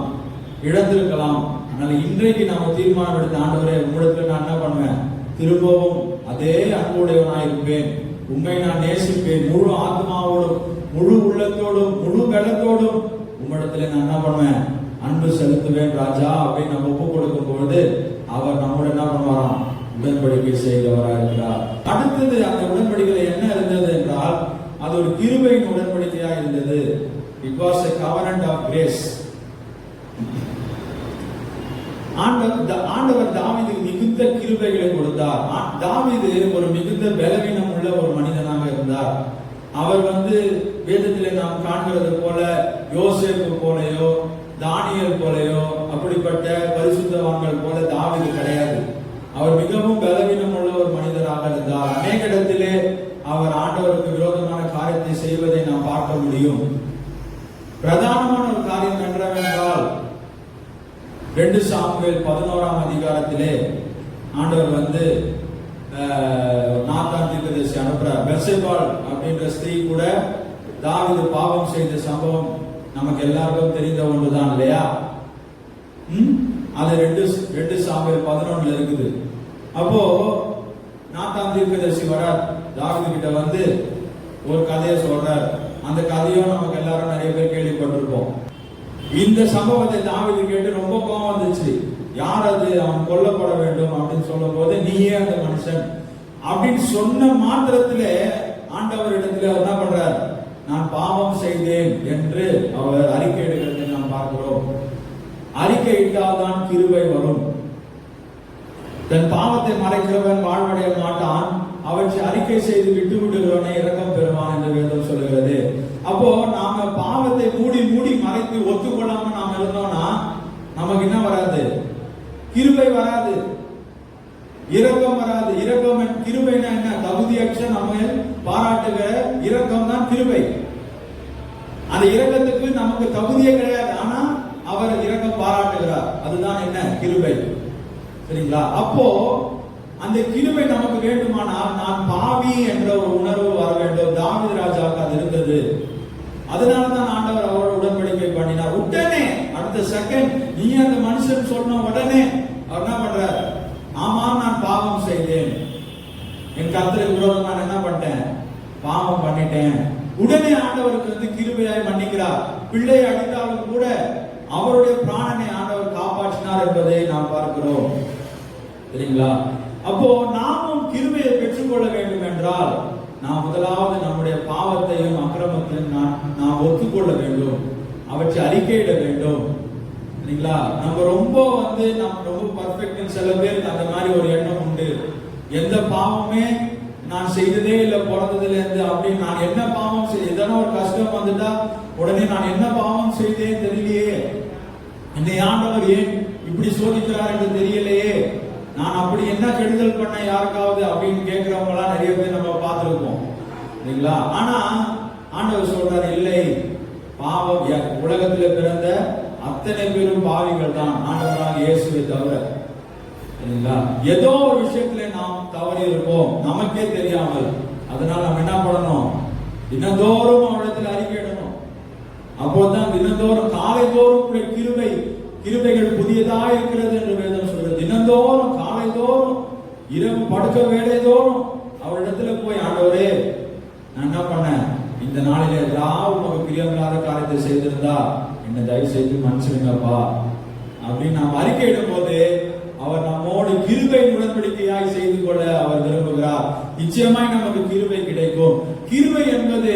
இழந்திருக்கலாம். அதனால இன்றைக்கு நாம தீர்மானம் எடுத்த, ஆண்டவரே உங்களிடத்துல நான் என்ன பண்ணுவேன், திரும்பவும் அதே அன்புடையவனாய் இருப்பேன், உண்மை நான் நேசிப்பேன், முழு ஆத்மாவோடும், முழு உள்ளத்தோடும், முழு பலத்தோடும் உம்மிடத்துல நான் என்ன பண்ணுவேன், அன்பு செலுத்துவேன் ராஜா அப்படின்னு நம்ம ஒப்பு கொடுக்கும் பொழுது அவர் நம்மோட என்ன பண்ணுவாராம், உடன்படிக்கை செய்தவராக இருக்கிறார். அடுத்தது அந்த உடன்படிக்கையில என்ன இருந்தது என்றால், அது ஒரு கிருபையின் உடன்படிக்கையாக இருந்தது. It was a covenant of grace. ஆண்டவர் தாவீதுக்கு மிகுந்த கிருபைகளை கொடுத்தார். தாவீது ஒரு மிகுந்த பலவீனம் உள்ள ஒரு மனிதனாக இருந்தார். அவர் வேதத்திலே நாம் காண்கிறது போல யோசேப்பு போலையோ தானியேல் போலையோ அப்படிப்பட்ட பரிசுத்தவான்கள் போல தாவீது கிடையாது. அவர் மிகவும் பலவீனம் உள்ள ஒரு மனிதராக இருந்தார். அநேக இடத்திலே அவர் ஆண்டவருக்கு விரோதமான காரியத்தை செய்வதை நாம் பார்க்க முடியும். பிரதானமான ஒரு காரியம் என்னவென்றால், 2 சாமுவேல் 11ஆம் அதிகாரத்திலே ஆண்டவர் நாத்தான் தீர்க்கதரிசி அனுப்புறார். பெத்செபாள் அப்படின்ற ஸ்திரீ கூட தாவீது பாவம் செய்த சம்பவம் நமக்கு எல்லாருக்கும் தெரிந்த ஒன்றுதான் இல்லையா? அது 2 சாமுவேல் 11 இருக்குது. அப்போ நாத்தான் தீர்க்கதரிசி வரார், தாவீது கிட்ட ஒரு கதையை சொல்றார். அந்த கதையும் நமக்கு எல்லாரும் நிறைய பேர் கேள்விப்பட்டிருப்போம். இந்த சம்பவத்தை தாவீது கேட்டு ரொம்ப கோபம் வந்துச்சு. யார் அது, அவன் கொல்லப்பட வேண்டும் அப்படின்னு சொல்லும் போது, நீயே அந்த மனுஷன் அப்படின்னு சொன்ன மாத்திரத்திலே ஆண்டவரிடத்தில் அவர் என்ன பண்றார், நான் பாவம் செய்தேன் என்று அவர் அறிக்கை எடுக்கிறதை நாம் பார்க்கிறோம். அறிக்கை இட்டால் தான் கிருபை வரும். தன் பாவத்தை மறைக்கிறவன் வாழ்வடைய மாட்டான், அவற்றை அறிக்கை செய்து விட்டு விடுகிறவனை இரக்கம் பெறுவான் என்று வேதம் சொல்லுகிறது. அப்போ நாம பாவத்தை மூடி மூடி மறைத்து ஒத்துக்கொள்ளாம நாம இருந்தோம்னா நமக்கு என்ன வராது, கிருபை வராது, இரக்கம் வராது. இரக்கம் கிருபைனா என்ன, தகுதியற்ற நம்ம பாராட்டுகிற இரக்கம் தான் கிருபை. அந்த இரக்கத்துக்கு நமக்கு தகுதியே கிடையாது, ஆனா அவர் இரக்கம் பாராட்டுகிறார், அதுதான் என்ன, கிருபை. சரிங்களா? அப்போ அந்த கிருபை நமக்கு வேண்டுமானால் நான் பாவி என்ற ஒரு உணர்வு வர வேண்டும். தாவீது ராஜாவுக்கு அது இருந்தது. அதனாலதான் ஆண்டவர் அவரோட உடன்படிக்கை பண்ணினார். உடனே அடுத்த செகண்ட் நீ அந்த மனுஷன் சொன்ன உடனே அவர் என்ன பண்றார், ஆமா நான் பாவம் செய்தேன், என் கர்த்தருக்கு விரோதமா என்ன பண்ணிட்டேன், பாவம் பண்ணிட்டேன். உடனே ஆண்டவருக்கு கிருபையாய் மன்னிக்கிறார். பிள்ளை அடித்தாலும் கூட அவருடைய பிராணனை ஆண்டவர் காப்பாற்றினார் என்பதை நாம் பார்க்கிறோம். சரிங்களா? அப்போ நாமும் கிருபையை பெற்றுக்கொள்ள வேண்டும் என்றால் நாம் முதலாவது நம்முடைய பாவத்தையும் அக்கிரமத்தையும் நாம் ஒத்துக்கொள்ள வேண்டும், அவற்றை அறிக்கையிட வேண்டும். சரிங்களா? நம்ம ரொம்ப நம்ம ரொம்ப பர்ஃபெக்ட். சில பேருக்கு அந்த மாதிரி ஒரு எண்ணம் உண்டு. எந்த பாவமே நான் செய்ததே இல்லை பிறந்ததுல இருந்து அப்படின்னு நான் என்ன பாவம் செய்ய, எதனா ஒரு கஷ்டம் வந்துட்டா உடனே நான் என்ன பாவம் செய்தேன் தெரியலையே, என்னை ஆண்டவர் ஏன் இப்படி சோதிக்கிறார் என்று தெரியலையே, நான் அப்படி என்ன கெடுதல் பண்ண யாருக்காவது அப்படின்னு கேட்கிறவங்க எல்லாம் நிறைய பேர் நம்ம பார்த்திருப்போம் இல்லைங்களா. ஆனா ஆண்டவர் சொல்றாரு, இல்லை, பாவம் உலகத்துல பிறந்த அத்தனை பேரும் பாவிகள் தான், ஆண்டவராக இயேசுவை தவிர. ஏதோ ஒரு விஷயத்துல நாம் தவறி இருப்போம், நமக்கே தெரியாமல். அதனால நம்ம என்ன பண்ணணும், தினந்தோறும் அவரிடத்தில் அறிக்கையிடணும். அப்போதான் தினந்தோறும் காலைதோறும் கிருபைகள் புதியதாக இருக்கிறது என்று வேதம் சொல்றது. தினந்தோறும் காலைதோறும் இரவு படுக்க வேலை தோறும் அவரிடத்துல போய், ஆண்டவரே நான் என்ன பண்ணேன், இந்த நாளில ஏதாவது உங்க பிரியமில்லாத காரியத்தை செய்திருந்தா என்ன தயவு செய்து மன்னிச்சிடுங்கப்பா அப்படின்னு நாம் அறிக்கையிடும் போது அவர் நம்மோடு கிருபை உடன்படிக்கையாய் செய்து கொள்ள அவர் விரும்புகிறார். நிச்சயமாய் நமக்கு கிருபை கிடைக்கும். கிருபை என்பது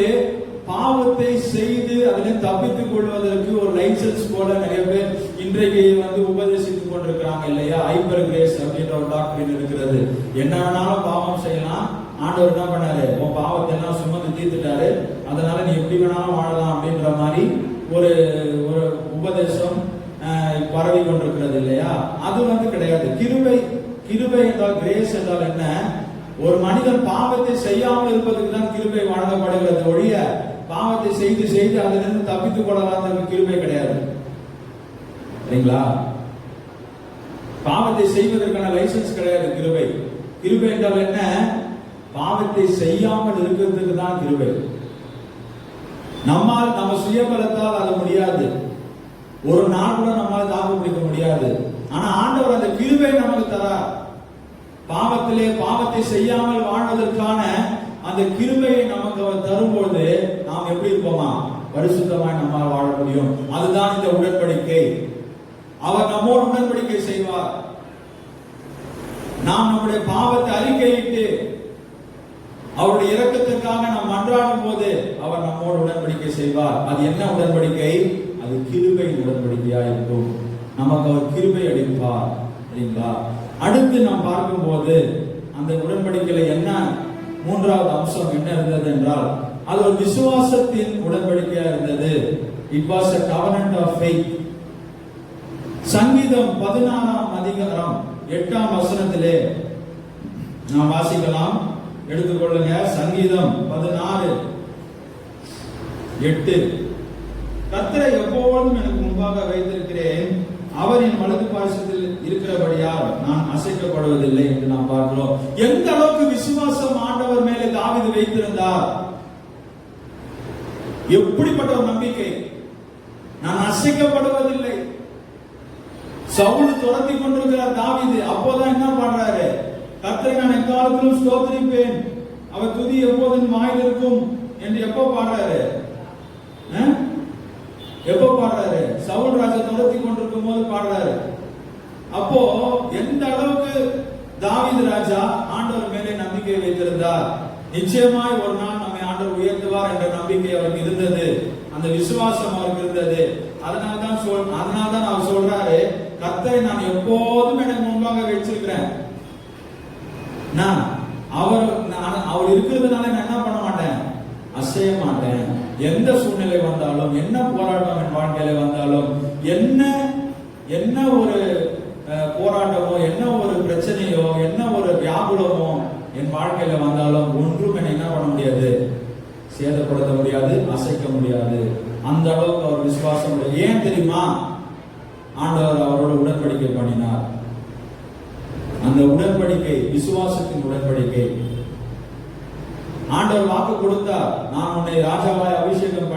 பாவத்தை செய்து அதில் தப்பித்துக் கொள்வதற்கு ஒரு லைசன்ஸ் போல நிறைய பேர் இன்றைக்கு உபதேசித்துக் கொண்டிருக்கிறாங்க இல்லையா. ஹைப்பர் கிரேஸ் அப்படின்ற ஒரு டாக்டர் இருக்கிறது. என்ன வேணாலும் பாவம் செய்யலாம், ஆண்டவர் என்ன பண்ணாரு, உன் பாவத்தை எல்லாம் சுமந்து தீர்த்துட்டாரு, அதனால நீ எப்படி வேணாலும் வாழலாம் அப்படின்ற மாதிரி ஒரு உபதேசம் பரவி கொண்டிருக்கிறது இல்லையா. அது கிடையாது. கிருபை என்றால், கிரேஸ் என்றால் என்ன, ஒரு மனிதன் பாவத்தை செய்யாமல் இருப்பதுக்கு தான் கிருபை வழங்கப்படுகிறது ஒழிய பாவத்தை செய்து செய்து அதிலிருந்து தப்பித்துக் கொள்ளலாம் கிருபை கிடையாது சரிங்களா. பாவத்தை செய்வதற்கான லைசன்ஸ் கிடையாது கிருபை. கிருபை என்றால் என்ன, பாவத்தை செய்யாமல் இருக்கிறதுக்கு தான் கிருபை. நம்ம சுயபலத்தால் அது முடியாது, ஒரு நாள் கூட நம்மால் தாக்கு பிடிக்க முடியாது. ஆனா ஆண்டவர் அந்த கிருபை நமக்கு தரார். பாவத்தை செய்யாமல் வாழ்வதற்கான அந்த கிருபையை நமக்கு அவர் தரும்போது நாம் எப்படி இருப்போமா, பரிசுத்தமாய் நம்மால் வாழ முடியும். அதுதான் இந்த உடன்படிக்கை. அவர் நம்மோடு உடன்படிக்கை செய்வார். நாம் நம்முடைய பாவத்தை அறிக்கையிட்டு அவருடைய இரக்கத்திற்காக நாம் மன்றாடும் போது அவர் நம்மோடு உடன்படிக்கை செய்வார். அது என்ன உடன்படிக்கை, அது கிருபை உடன்படிக்கையா இருக்கும். நமக்கு அவர் கிருபை அளிப்பார் சரிங்களா. அடுத்து நாம் பார்க்கும் போது அந்த உடன்படிக்கையில என்ன மூன்றாவது அம்சம் என்ன இருந்தது என்றால், அது ஒரு விசுவாசத்தின் உடன்படிக்கையா இருந்தது. It was a covenant of faith. சங்கீதம் 16ஆம் அதிகாரம் 8ஆம் வசனத்திலே நாம் வாசிக்கலாம். எடுத்துக்கொள்ளுங்க. சங்கீதம் 16:8. கர்த்தரை எப்போதும் எனக்கு முன்பாக வைத்திருக்கிறேன், அவர் என் வலது பாரிசத்தில் இருக்கிறபடியால் நான் அசைக்கப்படுவதில்லை என்று நாம் பார்க்கிறோம். எந்த அளவுக்கு விசுவாசம் ஆண்டவர் மேலே தாவீது வைத்திருந்தார், எப்படிப்பட்ட ஒரு நம்பிக்கை, நான் அசைக்கப்படுவதில்லை. சவுல் துரத்தி கொண்டிருக்கிறார் தாவீது, அப்போதான் என்ன பண்றாரு, கர்த்தரை நான் எக்காலத்திலும் ஸ்தோத்திரிப்பேன், அவர் துதி எப்போதும் வாயில் இருக்கும் என்று எப்போ பாடுறாரு, சவுல் ராஜா துரத்தி கொண்டிருக்கும் போது பாடுறாரு. அப்போ எந்த அளவுக்கு தாவீது ராஜா ஆண்டவர் மேலே நம்பிக்கை வைத்திருந்தார். நிச்சயமாய் ஒரு நாள் நம்மை ஆண்டவர் உயர்த்துவார் என்ற நம்பிக்கை அவருக்கு இருந்தது, அந்த விசுவாசம் அவருக்கு இருந்தது. அதனால்தான் அவர் சொல்றாரு, கர்த்தரை நான் எப்போதும் எனக்கு முன்பாக வச்சிருக்கிறேன். அவர் இருக்கிறதுனால நான் என்ன பண்ண மாட்டேன், அசைய மாட்டேன். எந்த சூழ்நிலை வந்தாலும், என்ன போராட்டம் என் வாழ்க்கையில வந்தாலும், என்ன ஒரு போராட்டமோ, என்ன ஒரு பிரச்சனையோ, என்ன ஒரு வியாகுலமோ என் வாழ்க்கையில வந்தாலும் ஒன்றும் என்ன பண்ண முடியாது, சேதப்படுத்த முடியாது, அசைக்க முடியாது. அந்த அளவுக்கு அவர் விசுவாசம். ஏன் தெரியுமா, ஆண்டவர் அவரோட உடன்படிக்கை பண்ணினார். அந்த உடன்படிக்கை விசுவாசத்தின் உடன்படிக்கை. ஆண்டவர் வாக்கு கொடுத்தார், நான் உன்னை ராஜாவாய் அபிஷேகம்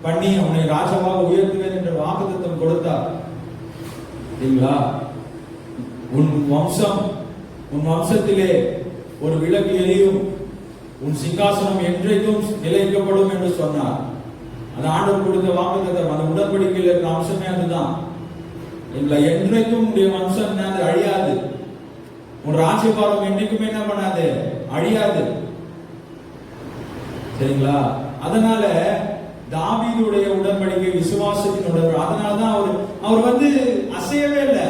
பண்ணி உன்னை ராஜாவாக உயர்த்துவேன் என்ற வாக்குத்தத்தம் கொடுத்தார். சரிங்களா. உன் வம்சத்திலே ஒரு விளக்கு எரியும், உன் சிங்காசனம் என்றைக்கும் நிலைக்கப்படும் என்று சொன்னார். அந்த ஆண்டவர் கொடுத்த வாக்குத்தத்தம், அந்த உடன்படிக்கையில் இருக்கிற அம்சமே அதுதான். என்றைக்கும் உன்னுடைய வம்சம் அழியாது, உன் ராஜ்யபாரம் என்னைக்குமே என்ன பண்ணாது, அழியாது. சரிங்களா. அதனால தாவீதுடைய உடன்படிக்கை விசுவாசத்தின் உடன்படிக்கை. அதனாலதான் அவர் அசையவே இல்லை.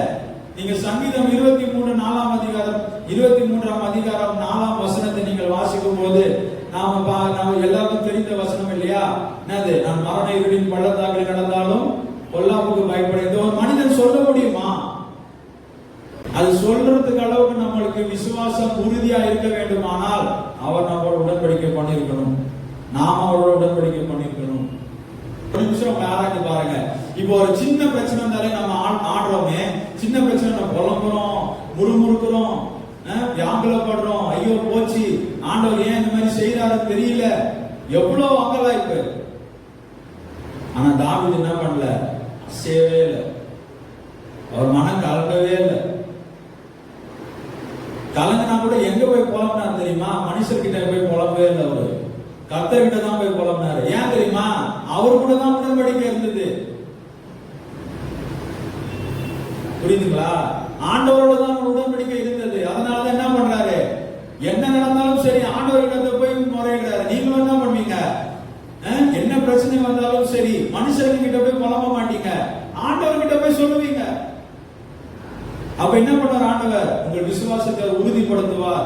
நீங்க சங்கீதம் 23:4 23ஆம் அதிகாரம் 4ஆம் வசனத்தை நீங்கள் வாசிக்கும் போது நாம எல்லாருக்கும் தெரிந்த வசனம் இல்லையா? என்னது? நான் மரண இருளின் பள்ளத்தாக்கில் நடந்தாலும் பொல்லாப்புக்கு பயப்பட ஒரு மனிதன் சொல்ல முடியுமா? அது சொல்றதுக்கு அளவுக்கு நம்மளுக்கு விசுவாசம் உறுதியா இருக்க வேண்டுமானால் அவர் நம்மளோட உடன்படிக்கை பண்ணிருக்கணும், நாம அவரோட உடன்படிக்கை பண்ணிருக்கணும். ஒரு நிமிஷம் ஆராய்ச்சி பாருங்க. இப்போ ஒரு சின்ன பிரச்சனை இருந்தாலே நம்ம ஆடுறோமே, சின்ன பிரச்சனை நம்ம புலம்புறோம், முறுமுறுக்கிறோம், வியாகுலப்படுறோம், ஐயோ போச்சு, ஆண்டவர் ஏன் இந்த மாதிரி செய்யறாரு தெரியல, எவ்வளவு அங்கலாய்ப்பு. ஆனா தாவீது என்ன பண்ணல? அசையவே இல்லை, அவர் மனம் கலங்கவே இல்லை. கலங்கினா கூட எங்க போய் புலம்பினார் தெரியுமா? மனுஷர்கிட்ட போய் புலம்பவே இல்லை, அவரு கர்த்தர்கிட்ட தான் போய் புலம்பினாரு. ஏன் தெரியுமா? அவரு கூட தான் உடன்படிக்கை இருந்தது. புரியுதுங்களா? ஆண்டவரோட தான் உடன்படிக்கை இருந்தது. அதனால என்ன பண்றாரு? என்ன நடந்தாலும் சரி ஆண்டவர்கிட்ட போய் முறையிடுறாரு. நீங்களும் என்ன பண்ணுவீங்க? என்ன பிரச்சனை வந்தாலும் சரி மனுஷர்கிட்ட போய் புலம்ப மாட்டீங்க, ஆண்டவர்கிட்ட போய் சொல்லுவீங்க. அப்ப என்ன பண்ணார் ஆண்டவர்? உங்கள் விசுவாசத்தை உறுதிப்படுத்துவார்,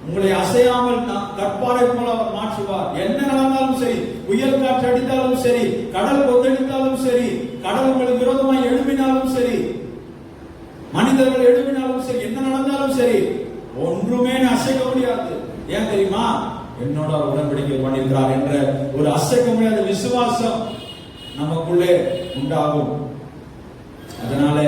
உங்களை அசையாமல் கற்பாரை போல அவர் மாற்றுவார். என்ன நடந்தாலும் சரி, புயல் காற்று அடித்தாலும் சரி, கடல் கொந்தளித்தாலும் சரி, கடல் உங்களுக்கு விரோதமாக எழுப்பினாலும் சரி, மனிதர்கள் எழுப்பினாலும் சரி, என்ன நடந்தாலும் சரி, ஒன்றுமே அசைக்க முடியாது. ஏன் தெரியுமா? என்னோட உடன்படிக்கை பண்ணியிருக்கிறார் என்ற ஒரு அசைக்க முடியாத விசுவாசம் நமக்குள்ளே உண்டாகும். அதனால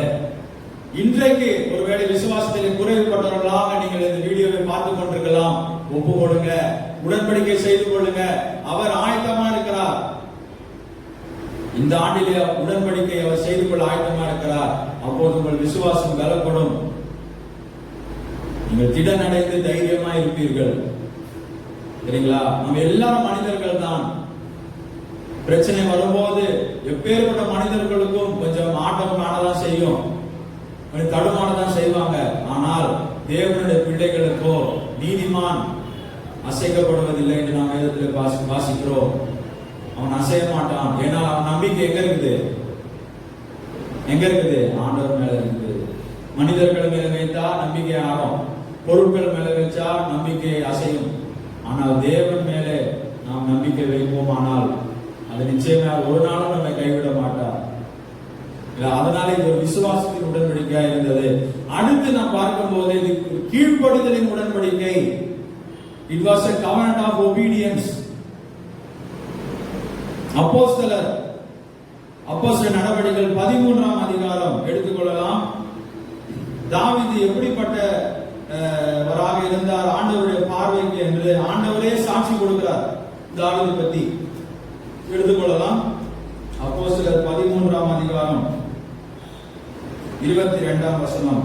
இன்றைக்கு ஒருவேளை விசுவாசத்தில் குறைவுபட்டவர்களாக நீங்கள் இந்த வீடியோவை பார்த்துக் கொண்டிருக்கலாம். ஒப்பு கொடுங்க, உடன்படிக்கை செய்து கொள்ளுங்க. அவர் ஆயத்தமா இருக்கிறார். இந்த ஆண்டிலே உடன்படிக்கை அவர் செய்து கொள்ள ஆயத்தமா இருக்கிறார். அப்போது உங்கள் விசுவாசம் பலப்படும், நீங்கள் திடன் அடைந்து தைரியமா இருப்பீர்கள். சரிங்களா? நம்ம எல்லாரும் மனிதர்கள் தான். பிரச்சனை வரும்போது எப்பேற்பட்ட மனிதர்களுக்கும் கொஞ்சம் ஆட்டம் காணதான் செய்யும், தடுமாறதான் செய்வாங்க. ஆனால் தேவனுடைய பிள்ளைகளுக்கோ நீதிமான் அசைக்கப்படுவதில்லை என்று நாம் வேதத்தில் வாசிக்கிறோம். அவன் அசைய மாட்டான். ஏன்னா அவன் நம்பிக்கை எங்க இருக்குது? எங்க இருக்குது? ஆண்டவர் மேல இருக்குது. மனிதர்கள் மேல வைத்தா நம்பிக்கை ஆகும், பொருட்கள் மேல வச்சா நம்பிக்கை அசையும். ஆனால் தேவன் மேலே நாம் நம்பிக்கை வைப்போம், ஆனால் அது நிச்சயமா ஒரு நாளும் நம்மை கைவிட மாட்டார். அதனால இது ஒரு விசுவாசத்தின் உடன்படிக்கையா இருந்தது. அடுத்து நாம் பார்க்கும் போது இது கீழ்ப்படிதலின் உடன்படிக்கை. It was a covenant of obedience. அப்போஸ்தலர் நடவடிக்கைகள் 13ஆம் அதிகாரம் எடுத்துக்கொள்ளலாம். தாவீது எப்படிப்பட்டவராக இருந்தார் ஆண்டவருடைய பார்வைக்கு என்று ஆண்டவரே சாட்சி கொடுக்கிறார். தாவீது பற்றி எடுத்துக்கொள்ளலாம். அப்போஸ்தலர் 13ஆம் அதிகாரம் 22ஆம் வசனம்.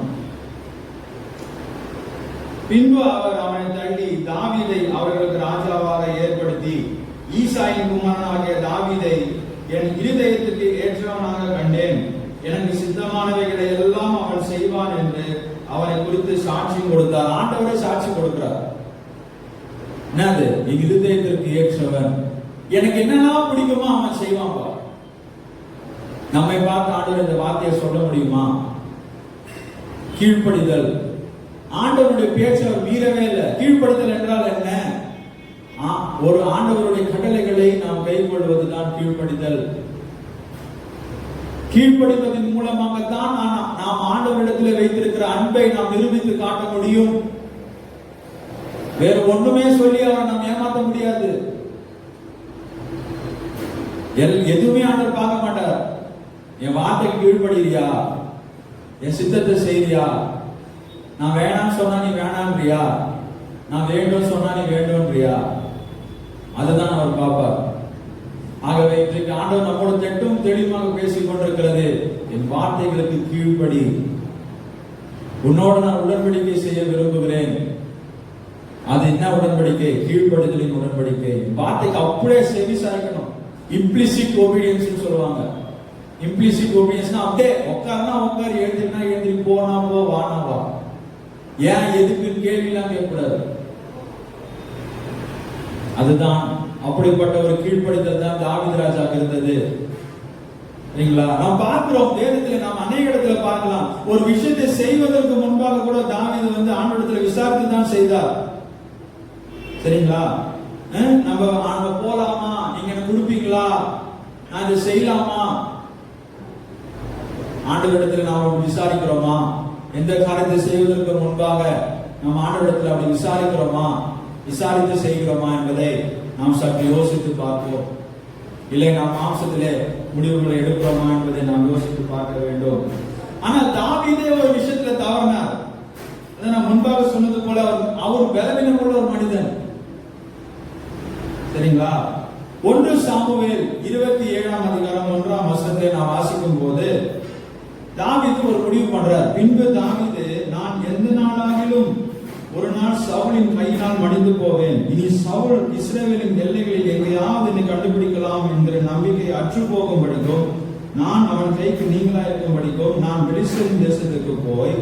பின்பு அவர் அவனை தள்ளி தாவீதை அவர்களுக்கு ராஜாவாக ஏற்படுத்தி ஈசாயின் குமாரனாகிய தாவீதை என் இருதயத்துக்கு ஏற்றவனாக கண்டேன், எனக்கு சித்தமானவைகளை எல்லாம் அவன் செய்வான் என்று அவனை குறித்து சாட்சி கொடுத்தார். ஆண்டவரே சாட்சி கொடுக்கிறார். என்னது? இருதயத்திற்கு ஏற்றவன், எனக்கு என்னெல்லாம் பிடிக்குமோ அவன் செய்வான். நம்மை பார்த்து ஆண்டவர் இந்த வார்த்தையை சொல்ல முடியுமா? கீழ்ப்படிதல். ஆண்டவருடைய பேச்சை அவர் மீறவே இல்லை. கீழ்ப்படுதல் என்றால் என்ன? ஒரு ஆண்டவருடைய கட்டளைகளை நாம் கைக்கொள்வதுதான் கீழ்ப்படிதல். கீழ்ப்படிவதன் மூலமாகத்தான் நாம் ஆண்டவரிடத்தில் வைத்திருக்கிற அன்பை நாம் நிரூபித்து காட்ட முடியும். வேறு ஒண்ணுமே சொல்லி அவரை நாம் ஏமாற்ற முடியாது. எதுவுமே ஆண்டவர் பார்க்க மாட்டார். என் வார்த்தைக்கு கீழ்ப்படுறியா, என் சித்தத்தை செய்றியா, நான் வேணாம் சொன்னா நீ வேணான்றியா, நான் வேண்டும் சொன்னா நீ வேண்டும்ன்றியா, அதுதான் அவர் பார்ப்பார். ஆகவே இன்றைக்கு ஆண்டவர் நம்மோடு தெட்டும் தெளிவாக பேசிக் கொண்டிருக்கிறது. என் வார்த்தைகளுக்கு கீழ்ப்படி, உன்னோடு நான் உடன்படிக்கை செய்ய விரும்புகிறேன். அது என்ன உடன்படிக்கை? கீழ்ப்படுதலின் உடன்படிக்கை. வார்த்தைக்கு அப்படியே செவி சாய்க்கணும். இம்ப்ளிசிட் ஒபீடியன்ஸ் சொல்லுவாங்க. இம்ப்ளிசிட் ஒபீடியன்ஸ்னா அப்படியே உட்கார்னா உட்கார், எழுந்திரினா எழுந்திரி, போனா போ, வானா வா. ஏன் எதுக்கு கேள்விலாம் கேட்கக்கூடாது. அதுதான் அப்படிப்பட்ட ஒரு கீழ்ப்படுதல் தான் தாவீது ராஜாவுக்கு இருந்தது. சரிங்களா? நாம் பார்க்கிறோம் வேதத்துல, நாம் அநேக இடத்துல பார்க்கலாம், ஒரு விஷயத்தை செய்வதற்கு முன்பாக கூட தாவீது வந்து ஆண்டவரிடத்துல விசாரித்து தான் செய்தார். சரிங்களா? நம்ம போலாமா, நீங்க எனக்கு கொடுப்பீங்களா, நான் இதை செய்யலாமா? ஆண்டவரிடத்துல நாம் விசாரிக்கிறோமா? எந்த காரியத்தை செய்வதற்கு முன்பாக நாம் ஆண்டவரிடத்துல அப்படி விசாரிக்கிறோமா, விசாரித்து செய்கிறோமா என்பதை நாம் சற்று யோசித்து பார்ப்போம். இல்லை நாம் மாம்சத்திலே முடிவுகளை எடுக்கிறோமா என்பதை நாம் யோசித்து பார்க்க வேண்டும். ஆனால் தாவீதே ஒரு விஷயத்துல தவறினார். அதை நான் முன்பாக சொன்னது போல அவர் பலவீனம் உள்ள ஒரு மனிதன். சரிங்களா? 1 சாமுவேல் 27ஆம் அதிகாரம் 1ஆம் வசனத்தை நாம் வாசிக்கும் போது தாவீது ஒரு முடிவு பண்றார். பின்பு தாவீது, நான் எந்த நாளாகிலும் ஒரு நாள் சவுலின் கையினால் மடிந்து போவேன். இனி சவுல் இஸ்ரவேலின் எல்லைகளில் எங்கேயாவது என்னை கண்டுபிடிக்கலாம் என்கிற நம்பிக்கை அற்று போகும்படிக்கும், நான் அவன் கைக்கு நீங்களா இருக்கும்படிக்கும் நான் பெலிஸ்தரின் தேசத்துக்கு போய்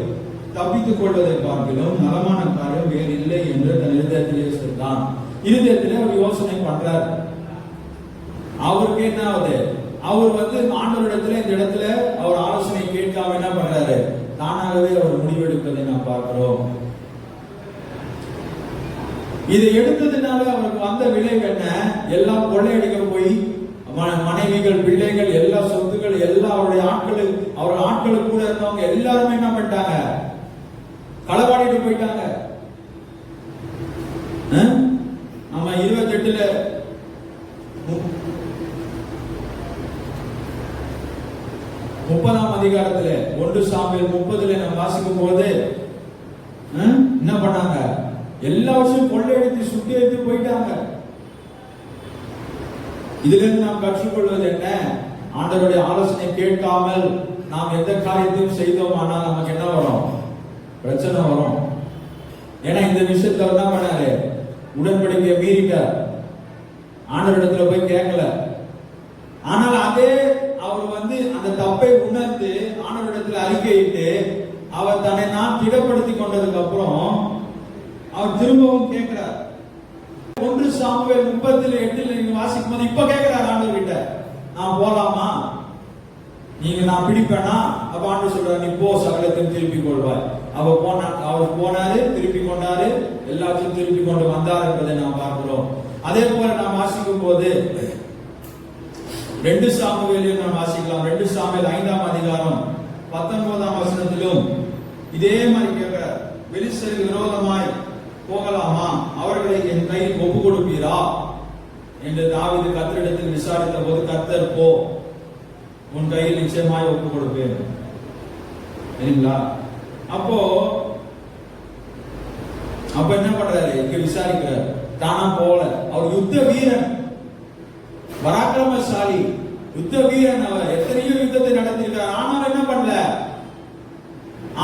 தப்பித்துக் கொள்வதை பார்க்கிலும் நலமான காரியம் வேறு இல்லை என்று தன் இருதயத்திலே சொல்றான். இருதயத்திலே ஒரு யோசனை பண்றார். அவருக்கு என்ன ஆகுது? அவர் வந்து ஆண்டவரிடத்துல இந்த இடத்துல அவர் ஆலோசனை கேட்காம என்ன பண்றாரு? தானாகவே அவர் முடிவெடுப்பதை நாம் பார்க்கிறோம். இதை எடுத்ததுனால அவருக்கு வந்த விளைவு என்ன? எல்லாம் கொள்ளையடிக்க போய் மனைவிகள், பிள்ளைகள், எல்லா சொத்துக்கள், எல்லா அவருடைய ஆட்களுக்கு கூட இருந்தவங்க எல்லாருமே என்ன பண்ணிட்டாங்க? களவாடிட்டு போயிட்டாங்க. நம்ம 28ல 30ஆம் அதிகாரத்துல 1 சாமுவேல் 30ல நம்ம வாசிக்கும் போது என்ன பண்ணாங்க? எல்லா விஷயம் கொள்ளையடித்து சுட்டி எடுத்து போயிட்டாங்க. இதுல இருந்து நாம் கற்றுக்கொள்வது என்ன? ஆண்டவருடைய ஆலோசனை கேட்காமல் நாம் எந்த காரியத்தையும் செய்தோமானால் நமக்கு என்ன வரும்? பிரச்சனை வரும். ஏன்னா இந்த விஷயத்துல என்ன பண்ணாரு? உடன்படிக்கையை மீறிட்டார். ஆண்டவரிடத்துல போய் கேட்கல. ஆனால் அதே அவர் வந்து அந்த தப்பை உணர்ந்து ஆண்டவரிடத்துல அறிக்கையிட்டு அவர் தன்னை நான் திடப்படுத்தி கொண்டதுக்கு அப்புறம் அவர் திரும்பவும் கேட்கிறார். 1 சாமுவேல் 38ல் நீங்க வாசிக்கும் போது இப்ப கேட்கிறார் ஆண்டவர் கிட்ட, நான் போலாமா, நீங்க நான் பிடிப்பேனா? அப்ப ஆண்டவர் சொல்றாரு, நீ போ, சகலத்தையும் திருப்பிக் கொள்வாய். அவர் போனாரு, திருப்பி கொண்டாரு, எல்லாத்தையும் திருப்பி கொண்டு வந்தார் என்பதை நாம் பார்க்கிறோம். அதே போல நாம் வாசிக்கும் போது 2 சாமுவேலையும் நாம் வாசிக்கலாம். 2 சாமுவேல் 5ஆம் அதிகாரம் 19ஆம் வசனத்திலும் இதே மாதிரி கேட்கிறார். பெலிஸ்தருக்கு விரோதமாய் போகலாமா, அவர்களை என் கையில் ஒப்பு கொடுப்பீரா என்று தாவீது கர்த்தரிடத்தில் விசாரித்த போது, கர்த்தர், போ, உன் கையில் நிச்சயமாய் ஒப்பு கொடுப்பேன். சரிங்களா? அப்போ என்ன பண்றாரு? இங்க விசாரிக்கிறார். தானா போல. அவர் யுத்த வீரன், பராக்கிரமசாலி, யுத்த வீரன். அவர் எத்தனையோ யுத்தத்தை நடத்திருக்கிறார். ஆனால் என்ன பண்ணல?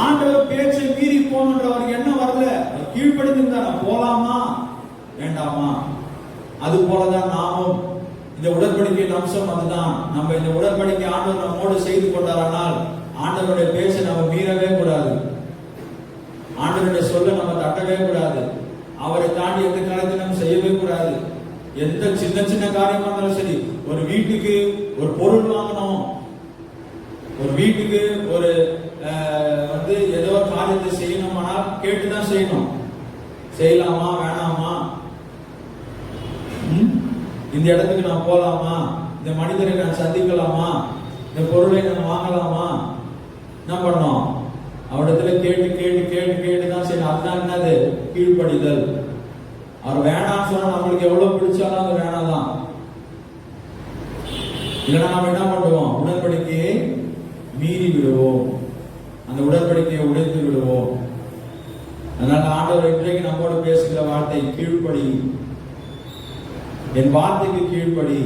ஆண்டவர் பேச்சை மீறி போன்ற அவருக்கு என்ன வரல? கீழ்ப்படிந்திருந்தார். போலாமா வேண்டாமா? அது போலதான் நாமும் இந்த உடன்படிக்கையின் அம்சம் அதுதான். நம்ம இந்த உடன்படிக்கை ஆண்டவர் நம்மோடு செய்து கொண்டாரானால் ஆண்டவருடைய பேச்சை நம்ம மீறவே கூடாது. ஆண்டவருடைய சொல்ல நம்ம தட்டவே கூடாது. அவரை தாண்டி எந்த காரியத்தையும் நம்ம செய்யவே கூடாது. எந்த சின்ன சின்ன காரியமா இருந்தாலும் சரி, ஒரு வீட்டுக்கு ஒரு பொருள் வாங்கணும், ஒரு வீட்டுக்கு ஒரு வந்து ஏதோ காரியத்தை செய்யணுமானால் கேட்டுதான் செய்யணும். செய்யலாமா வேணாமா, இந்த இடத்துக்கு நான் போலாமா, இந்த மனிதரை நான் சந்திக்கலாமா, இந்த பொருளை நான் வாங்கலாமா, என்ன பண்ணோம்? அவரிடத்துல கேட்டு கேட்டு கேட்டு கேட்டு தான் செய்யணும். அதுதான் என்னது? கீழ்ப்படிதல். அவர் வேணான்னு சொன்னா நம்மளுக்கு எவ்வளவு பிடிச்சாலும் அது வேணாதான். இல்லைன்னா நம்ம என்ன பண்ணுவோம்? உடன்படிக்கையை மீறி விடுவோம், அந்த உடன்படிக்கையை உடைத்து விடுவோம். அதனால ஆண்டவர் இன்றைக்கு நம்மோடு பேசுகிற வார்த்தை, கீழ்ப்படி, என் வார்த்தைக்கு கீழ்ப்படி,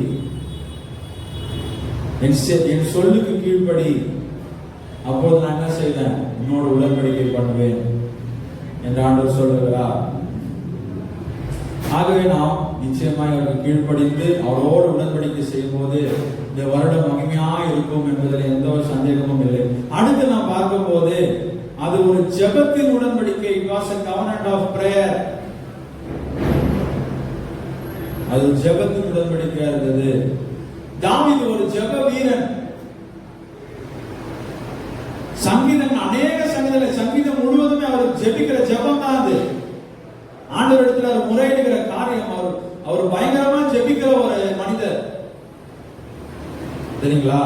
என் சொல்லுக்கு கீழ்ப்படி, அப்போது நான் என்ன செய்வேன்? என்னோட உடன்படிக்கை பண்ணுவேன் என்று ஆண்டவர் சொல்லுகிறார். ஆகவே நாம் நிச்சயமாய் அவருக்கு கீழ்ப்படிந்து அவரோடு உடன்படிக்கை செய்யும் போது இந்த வருடம் மகிமையா இருக்கும் என்பதில் எந்த ஒரு சந்தேகமும் இல்லை. அடுத்து நாம் பார்க்கும் போது அது ஒரு ஜெபத்தின் உடன்படிக்கை. It was a covenant of prayer. அது ஜெபத்தின் உடன்படிக்கையா இருந்தது. தாவீது ஒரு ஜெப வீரன். சங்கீதத்துல சங்கீதம் முழுவதுமே அவர் ஜெபிக்கிற ஜெபம் தான் அது. ஆண்டவர் இடத்துல அவர் முறையிடுகிற காரியம். அவர் பயங்கரமா ஜெபிக்கிற ஒரு மனிதர், சரிங்களா?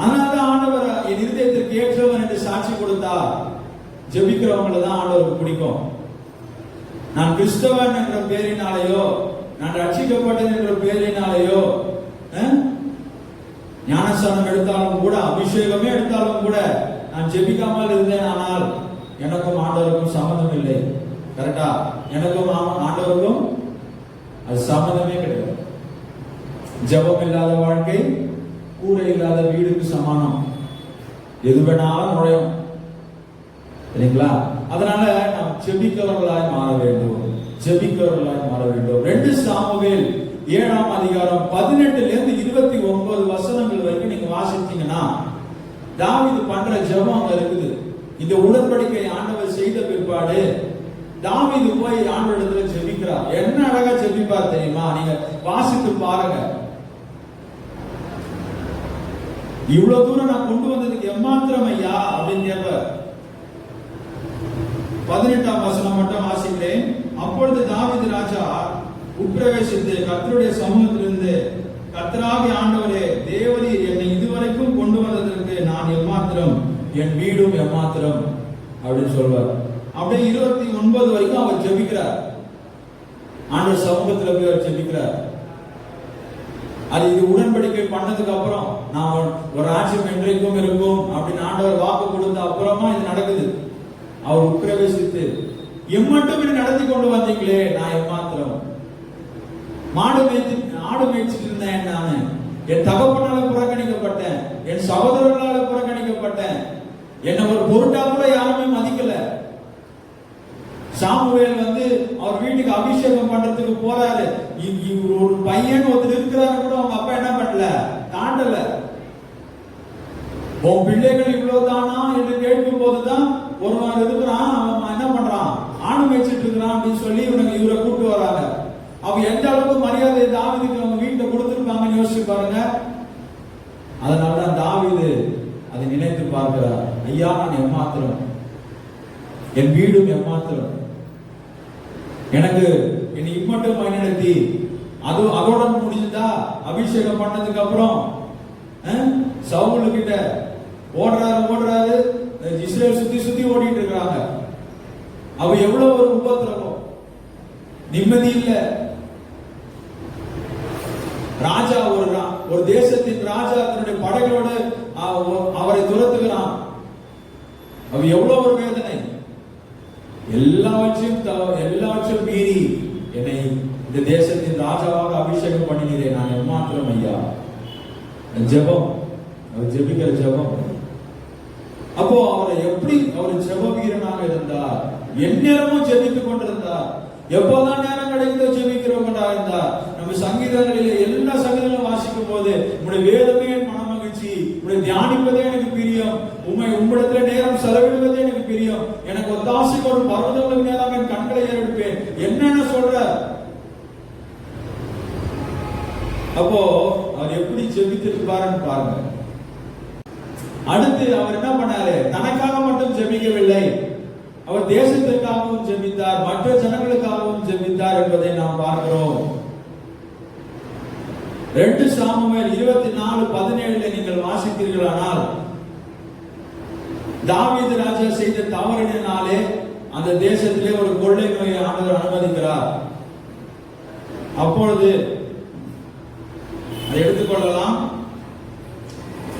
அதனால ஆண்டவர் என் இருதயத்திற்கு ஏற்றவன் என்று சாட்சி கொடுத்தா ஜெபிக்கிறவங்களை தான் ஆண்டவருக்கு பிடிக்கும். நான் கிறிஸ்தவன் என்ற பேரினாலேயோ, நான் ரட்சிக்கப்பட்டேன் என்ற பேரினாலேயோ, ஞானஸ்தானம் எடுத்தாலும் கூட, அபிஷேகமே எடுத்தாலும் கூட நான் ஜெபிக்காமல் இருந்தேன், ஆனால் எனக்கும் ஆண்டவருக்கும் சம்பந்தம் இல்லை. கரெக்டா? எனக்கும் ஆண்டவருக்கும் அது சம்பந்தமே கிடையாது. ஜெபம் இல்லாத வாழ்க்கை கூரை இல்லாத வீடுக்கு சமானம். எது வேணாலும் நுழையும், சரிங்களா? அதனால நாம் ஜெபிக்கிறவர்களாய் மாற வேண்டும், ஜெபிக்கிறவர்களாய் மாற வேண்டும். 2 சாமுவேல் 7ஆம் அதிகாரம் 18 இருந்து 29 வசனங்கள் வரைக்கும் நீங்க வாசிச்சீங்கன்னா தாவீது பண்ற ஜெபம் அங்க இருக்குது. இந்த உடன்படிக்கை ஆண்டவர் செய்த பிற்பாடு தாவீது போய் ஆண்டவரிடத்துல ஜெபிக்கிறார். என்ன அழகா ஜெபிப்பார் தெரியுமா? நீங்க வாசித்து பாருங்க. இவ்வளவு தூரம் நான் கொண்டு வந்ததுக்கு எம்மாத்திரம் ஐயா அப்படின்னு கேட்பார். 18ஆம் வசனம் மட்டும் வாசிக்கிறேன். அப்பொழுது தாவீது ராஜா உட்பிரவேசித்து கர்த்தருடைய சமூகத்திலிருந்து, கர்த்தராகிய ஆண்டவரே, தேவரீர் என்னை இதுவரைக்கும் கொண்டு வந்ததற்கு நான் எம்மாத்திரம், என் வீடும் எம்மாத்திரம் அப்படின்னு சொல்வார். அப்படியே 29 வரைக்கும் அவர் ஜெபிக்கிறார். ஆண்டவர் சமூகத்தில் போய் அவர் ஜெபிக்கிறார். அது இது உடன்படிக்கை பண்ணதுக்கு அப்புறம், நான் ஒரு ராஜ்யம் என்றைக்கும் இருக்கும் அப்படின்னு ஆண்டவர் வாக்கு கொடுத்த அப்புறமா இது நடக்குது. அவர் உட்பிரவேசித்து, எம்மட்டும் இப்படி நடத்தி கொண்டு வந்தீங்களே, நான் எம்மாத்திரம், ஆடு மேய்ச்சிட்டு இருந்தேன், நான் என் தகப்பனால புறக்கணிக்கப்பட்டேன், என் சகோதரர்களால புறக்கணிக்கப்பட்டேன், என்ன ஒரு பொருட்டா கூட யாருமே மதிக்கல. சாமுவேல் அவர் வீட்டுக்கு அபிஷேகம் பண்றதுக்கு போறாரு. ஒரு பையன் ஒருத்தர் இருக்கிறாரு கூட அவங்க அப்பா என்ன பண்ணல, தாண்டல. உன் பிள்ளைகள் இவ்வளவுதானா என்று கேட்கும் போதுதான் ஒருவன் இருக்கிறான், அவன் என்ன பண்றான், ஆணு மேய்ச்சிட்டு இருக்கிறான் அப்படின்னு சொல்லி இவரை கூப்பிட்டு வராங்க. அவ எந்த அளவுக்கு மரியாதை தாவீதுக்கு அவங்க வீட்டை கொடுத்திருப்பாங்கன்னு யோசிச்சு பாருங்க. அதனாலதான் தாவீது அதை நினைத்து பார்க்கிறார். ஐயா, நான் எம்மாத்திரம், என் வீடும் எம்மாத்திரம், எனக்கு என்னை இம்மட்டும் பயனடுத்தி அதோட முடிஞ்சுதா? அபிஷேகம் பண்ணதுக்கு அப்புறம் சவுல் கிட்ட ஓடுறாரு, இஸ்ரேல் சுத்தி ஓடிட்டு இருக்காங்க. அவ எவ்வளவு ஒரு உபத்திரவம், நிம்மதி இல்ல. ராஜா ஒரு தேசத்தின் ராஜா தன்னுடைய படைகளோடு அவரை துரத்துகிறான். அவ எவ்வளவு ஒரு வேதனை. எல்லாவற்றையும் மீறி என்னை இந்த தேசத்தின் ராஜாவாக அபிஷேகம் பண்ணினீரே, நான் எம்மாத்திரம் ஐயா. ஜெபம், அவர் ஜெபிக்கிற ஜெபம். அப்போ அவரை எப்படி அவர் ஜெப வீரனாக இருந்தார், எந்நேரமும் ஜெபித்துக் கொண்டிருந்தார். எப்போதான் நேரம் கிடைக்குதோ ஜெபிக்கிறவங்களா இருந்தார். நம்ம சங்கீதங்களில் எல்லா சங்கீதங்களும் வாசிக்கும் போது, உங்களுடைய வேதமே என் மன மகிழ்ச்சி, உங்களுடைய தியானிப்பதே எனக்கு பிரியம், உம்மிடத்துல நேரம் செலவிடுவதே எனக்கு பிரியம், எனக்கு ஒத்தாசைக்கு ஒரு பர்வதங்களுக்கு மேலாக என் கண்களை ஏறெடுப்பேன். என்னென்ன சொல்ற? அப்போ அவர் எப்படி ஜெபித்திருப்பாருன்னு பாருங்க. அடுத்து அவர் என்ன பண்ணாரு? தனக்காக மட்டும் ஜெபிக்கவில்லை, அவர் தேசத்திற்காகவும் ஜெபித்தார், மற்ற ஜனங்களுக்காகவும் ஜெபித்தார் என்பதை நாம் பார்க்கிறோம். 2 சாமுவேல் 24:17 நீங்கள் வாசித்தீர்களானால், தாவீது ராஜா செய்த தவறினாலே அந்த தேசத்திலே ஒரு கொள்ளை நோயை ஆண்டவர் அனுமதிக்கிறார். அப்பொழுது அதை எடுத்துக்கொள்ளலாம்.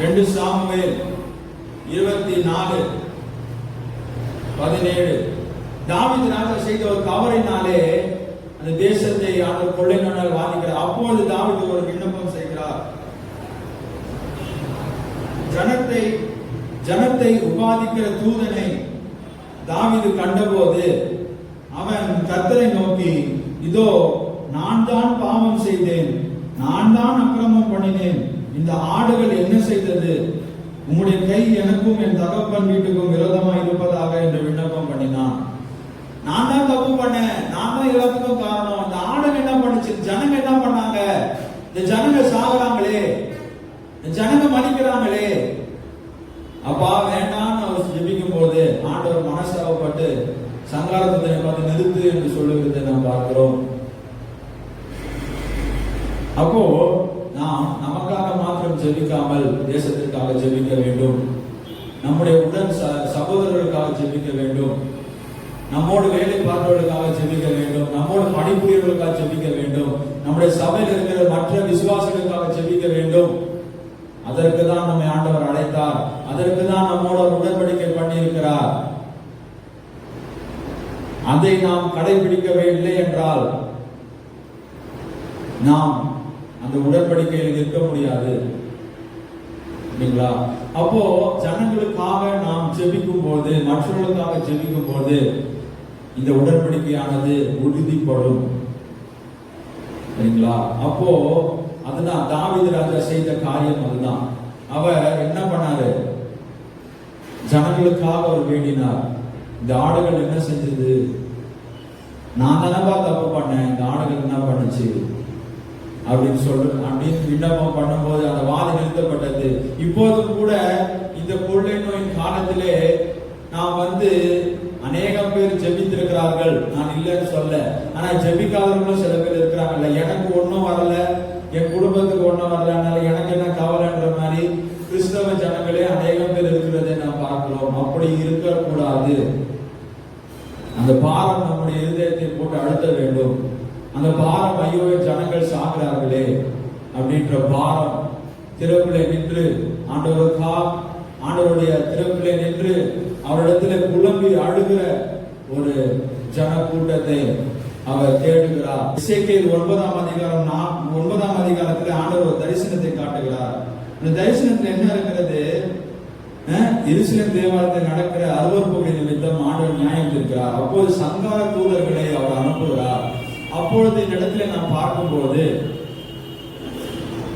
2 சாமுவேல் 24:17 தாவீது ராஜா செய்த ஒரு தவறினாலே அந்த தேசத்தை ஆண்டவர் கொள்ளை நோயால் வாதிக்கிறார். அப்பொழுது தாவீது ஒரு விண்ணப்பம் செய்கிறார். ஜனத்தை உபாதிக்கிற தூதனை தாவீது கண்டபோது அவன் கர்த்தரை நோக்கி, இதோ நான் தான் பாவம் செய்தேன், நான் தான் அக்கிரமம் பண்ணினேன், இந்த ஆடுகள் என்ன செய்தது? உம்முடைய கை எனக்கும் என் தகப்பன் வீட்டுக்கும் விரோதமாக இருப்பதாக என்று விண்ணப்பம் பண்ணினான். நான் தான் தப்பு பண்ணேன், நான் தான் எல்லாத்துக்கும் காரணம். இந்த ஆடுகள் என்ன பண்ணுச்சு? ஜனங்க என்ன பண்ணாங்க? இந்த ஜனங்க சாகுறாங்களே, இந்த ஜனங்க மதிக்கிறாங்களே. அப்பா வேண்டாம்னு அவர் ஜெபிக்கும் போது தூண்டப்பட்டு சங்காரத்தை பார்த்து நிறுத்து என்று சொல்லுகிறதை நாம் பார்க்கிறோம். அப்போ நாம் நமக்காக மாத்திரம் ஜெபிக்காமல் தேசத்திற்காக ஜெபிக்க வேண்டும், நம்முடைய உடன் சகோதரர்களுக்காக ஜெபிக்க வேண்டும், நம்மோடு வேலை பார்ப்பவர்களுக்காக ஜெபிக்க வேண்டும், நம்மோடு பணிபுரியவர்களுக்காக ஜெபிக்க வேண்டும், நம்முடைய சபையில் இருக்கிற மற்ற விசுவாசிகளுக்காக ஜெபிக்க வேண்டும். அதற்கு தான் நம்மை ஆண்டவர் அழைத்தார், அதற்கு தான் நம்மோட உடன்படிக்கை பண்ணி இருக்கிறார். அதை நாம் கடைபிடிக்கவே இல்லை என்றால் நாம் அந்த உடன்படிக்கையில் இருக்க முடியாது. அப்போ ஜனங்களுக்காக நாம் ஜெபிக்கும் போது, மற்றவர்களுக்காக ஜெபிக்கும் போது இந்த உடன்படிக்கையானது உறுதிப்படும். சரிங்களா? அப்போ அதுதான் தாவீது ராஜா செய்த காரியம். அதுதான் அவர் என்ன பண்ணாரு, ஜனங்களுக்காக அவர் வேண்டினார். இந்த ஆடுகள் என்ன செஞ்சது? நான் தானப்பா தப்பு பண்ணேன், இந்த ஆடுகள் என்ன பண்ணுச்சு அப்படின்னு விண்ணப்பம் பண்ணும்போது அந்த வாதம் நிறுத்தப்பட்டது. இப்போதும் கூட இந்த கொள்ளை நோயின் காலத்திலே நாம் அநேகம் பேர் ஜெபித்திருக்கிறார்கள், நான் இல்லைன்னு சொல்ல. ஆனா ஜெபிக்காதவர்களும் சில பேர் இருக்கிறாங்கல்ல, எனக்கு ஒன்றும் வரல, என் குடும்பத்துக்கு ஒன்றும் வரல, அதனால எனக்கு என்ன கவலைன்ற மாதிரி கிறிஸ்தவ ஜனங்களே அநேகம் பேர் இருக்கிறதை நாம் பார்க்கிறோம். அப்படி இருக்கக்கூடாது. அந்த பாரம் நம்முடைய இருதயத்தை போட்டு அழுத்த வேண்டும். அந்த பாரம், ஐயோ ஜனங்கள் சாகிறார்களே அப்படின்ற பாரம் திறப்பிலே நின்று ஆண்டவருடைய திறப்பிலே நின்று அவரிடத்துல புலம்பி அழுகிற ஒரு ஜன கூட்டத்தை அவர் தேடுகிறார். எசேக்கியேல் 9ஆம் அதிகாரத்தில் ஆண்டவர் ஒரு தரிசனத்தை காட்டுகிறார். அந்த தரிசனத்தில் என்ன இருக்கிறது? எருசலேம் தேவாலயத்தில் நடக்கிற அருவருப்புகளின் நிமித்தம் ஆண்டவர் நியாயம் இருக்கிறார். அப்போது சங்கார தூதர்களை அவர் அனுப்புகிறார். அப்பொழுது இந்த இடத்துல நாம் பார்க்கும்போது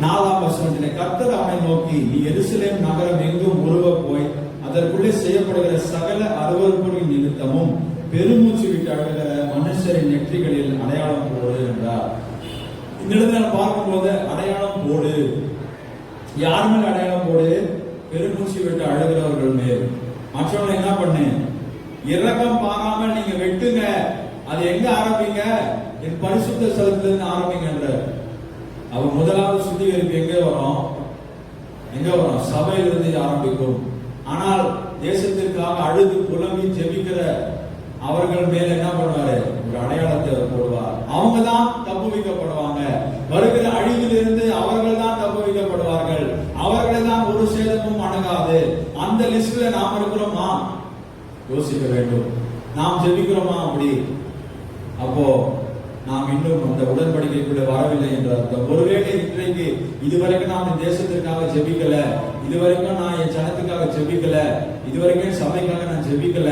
4ஆம் வசனத்திலே கர்த்தர் அவனை நோக்கி, நீ எருசலேம் நகரம் எங்கும் உருவ போய் அதற்குள்ளே செய்யப்படுகிற சகல அருவருப்புகளின் நிமித்தமும் பெருமூச்சு விட்டு அழுகிற மனுஷரின் நெற்றிகளில் அடையாளம் போடு என்றார். இந்த இடத்துல பார்க்கும்போது அடையாளம் போடு, யார் மேல் அடையாளம் போடு? பெருமூச்சு விட்டு அழுகிறவர்கள் மேல். மற்றவங்க என்ன பண்ணு? இரக்கம் பாராமல் நீங்க வெட்டுங்க. அது எங்க ஆரம்பிங்க? என் பரிசுத்த ஸ்தலத்திலிருந்து ஆரம்பிங்க. அவ முதலாவது சுத்திகரிப்பு எங்க வரும்? சபையிலிருந்து ஆரம்பிக்கும். ஆனால் தேசத்திற்காக அழுது புலம்பி ஜெபிக்கிற அவர்கள் மேல என்ன பண்ணுவாரு? ஒரு அடையாளத்தை போடுவார். அவங்க தான் தப்புவிக்கப்படுவாங்க. வருகிற அழிவிலிருந்து அவர்கள் தான் தப்புவிக்கப்படுவார்கள். அவர்களை தான் ஒரு சேதமும் அணுகாது. அந்த லிஸ்ட்ல நாம் இருக்கிறோமா? யோசிக்க வேண்டும். நாம் ஜெபிக்கிறோமா அப்படி? அப்போ நாம் இன்னும் அந்த உடன்படிக்கைக்குள்ள வரவில்லை என்ற அர்த்தம். ஒருவேளை இன்றைக்கு இதுவரைக்கும் நாம் இந்த தேசத்திற்காக ஜெபிக்கல, இதுவரைக்கும் நான் என் ஜனத்துக்காக ஜெபிக்கல, இதுவரைக்கும் சபைக்காக நான் ஜெபிக்கல,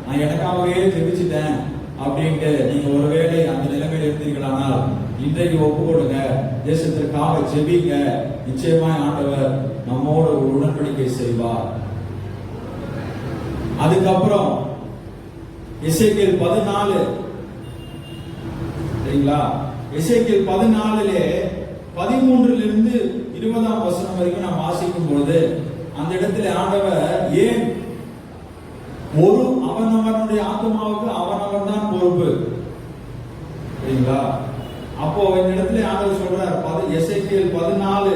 நான் எனக்காகவே ஜெபிச்சுட்டேன் அப்படின்ட்டு நீங்க ஒருவேளை அந்த நிலைமையில் இருந்தீர்களானால் இன்றைக்கு ஒப்பு கொடுங்க, தேசத்திற்காக ஜெபிங்க. நிச்சயமாய் ஆண்டவர் நம்மோட ஒரு உடன்படிக்கை செய்வார். அதுக்கப்புறம் எசேக்கியேல் 14, சரிங்களா? எசேக்கியேல் 14 13 20ஆம் வசனம் வரைக்கும் நாம் வாசிக்கும் பொழுது அந்த இடத்துல ஆண்டவர் ஏன் ஒரு அவனவனுடைய ஆத்மாவுக்கு அவனவன் தான் பொறுப்பு, சரிங்களா? அப்போ இந்த இடத்துல ஆண்டவர் சொல்றார், எசேக்கியேல் 14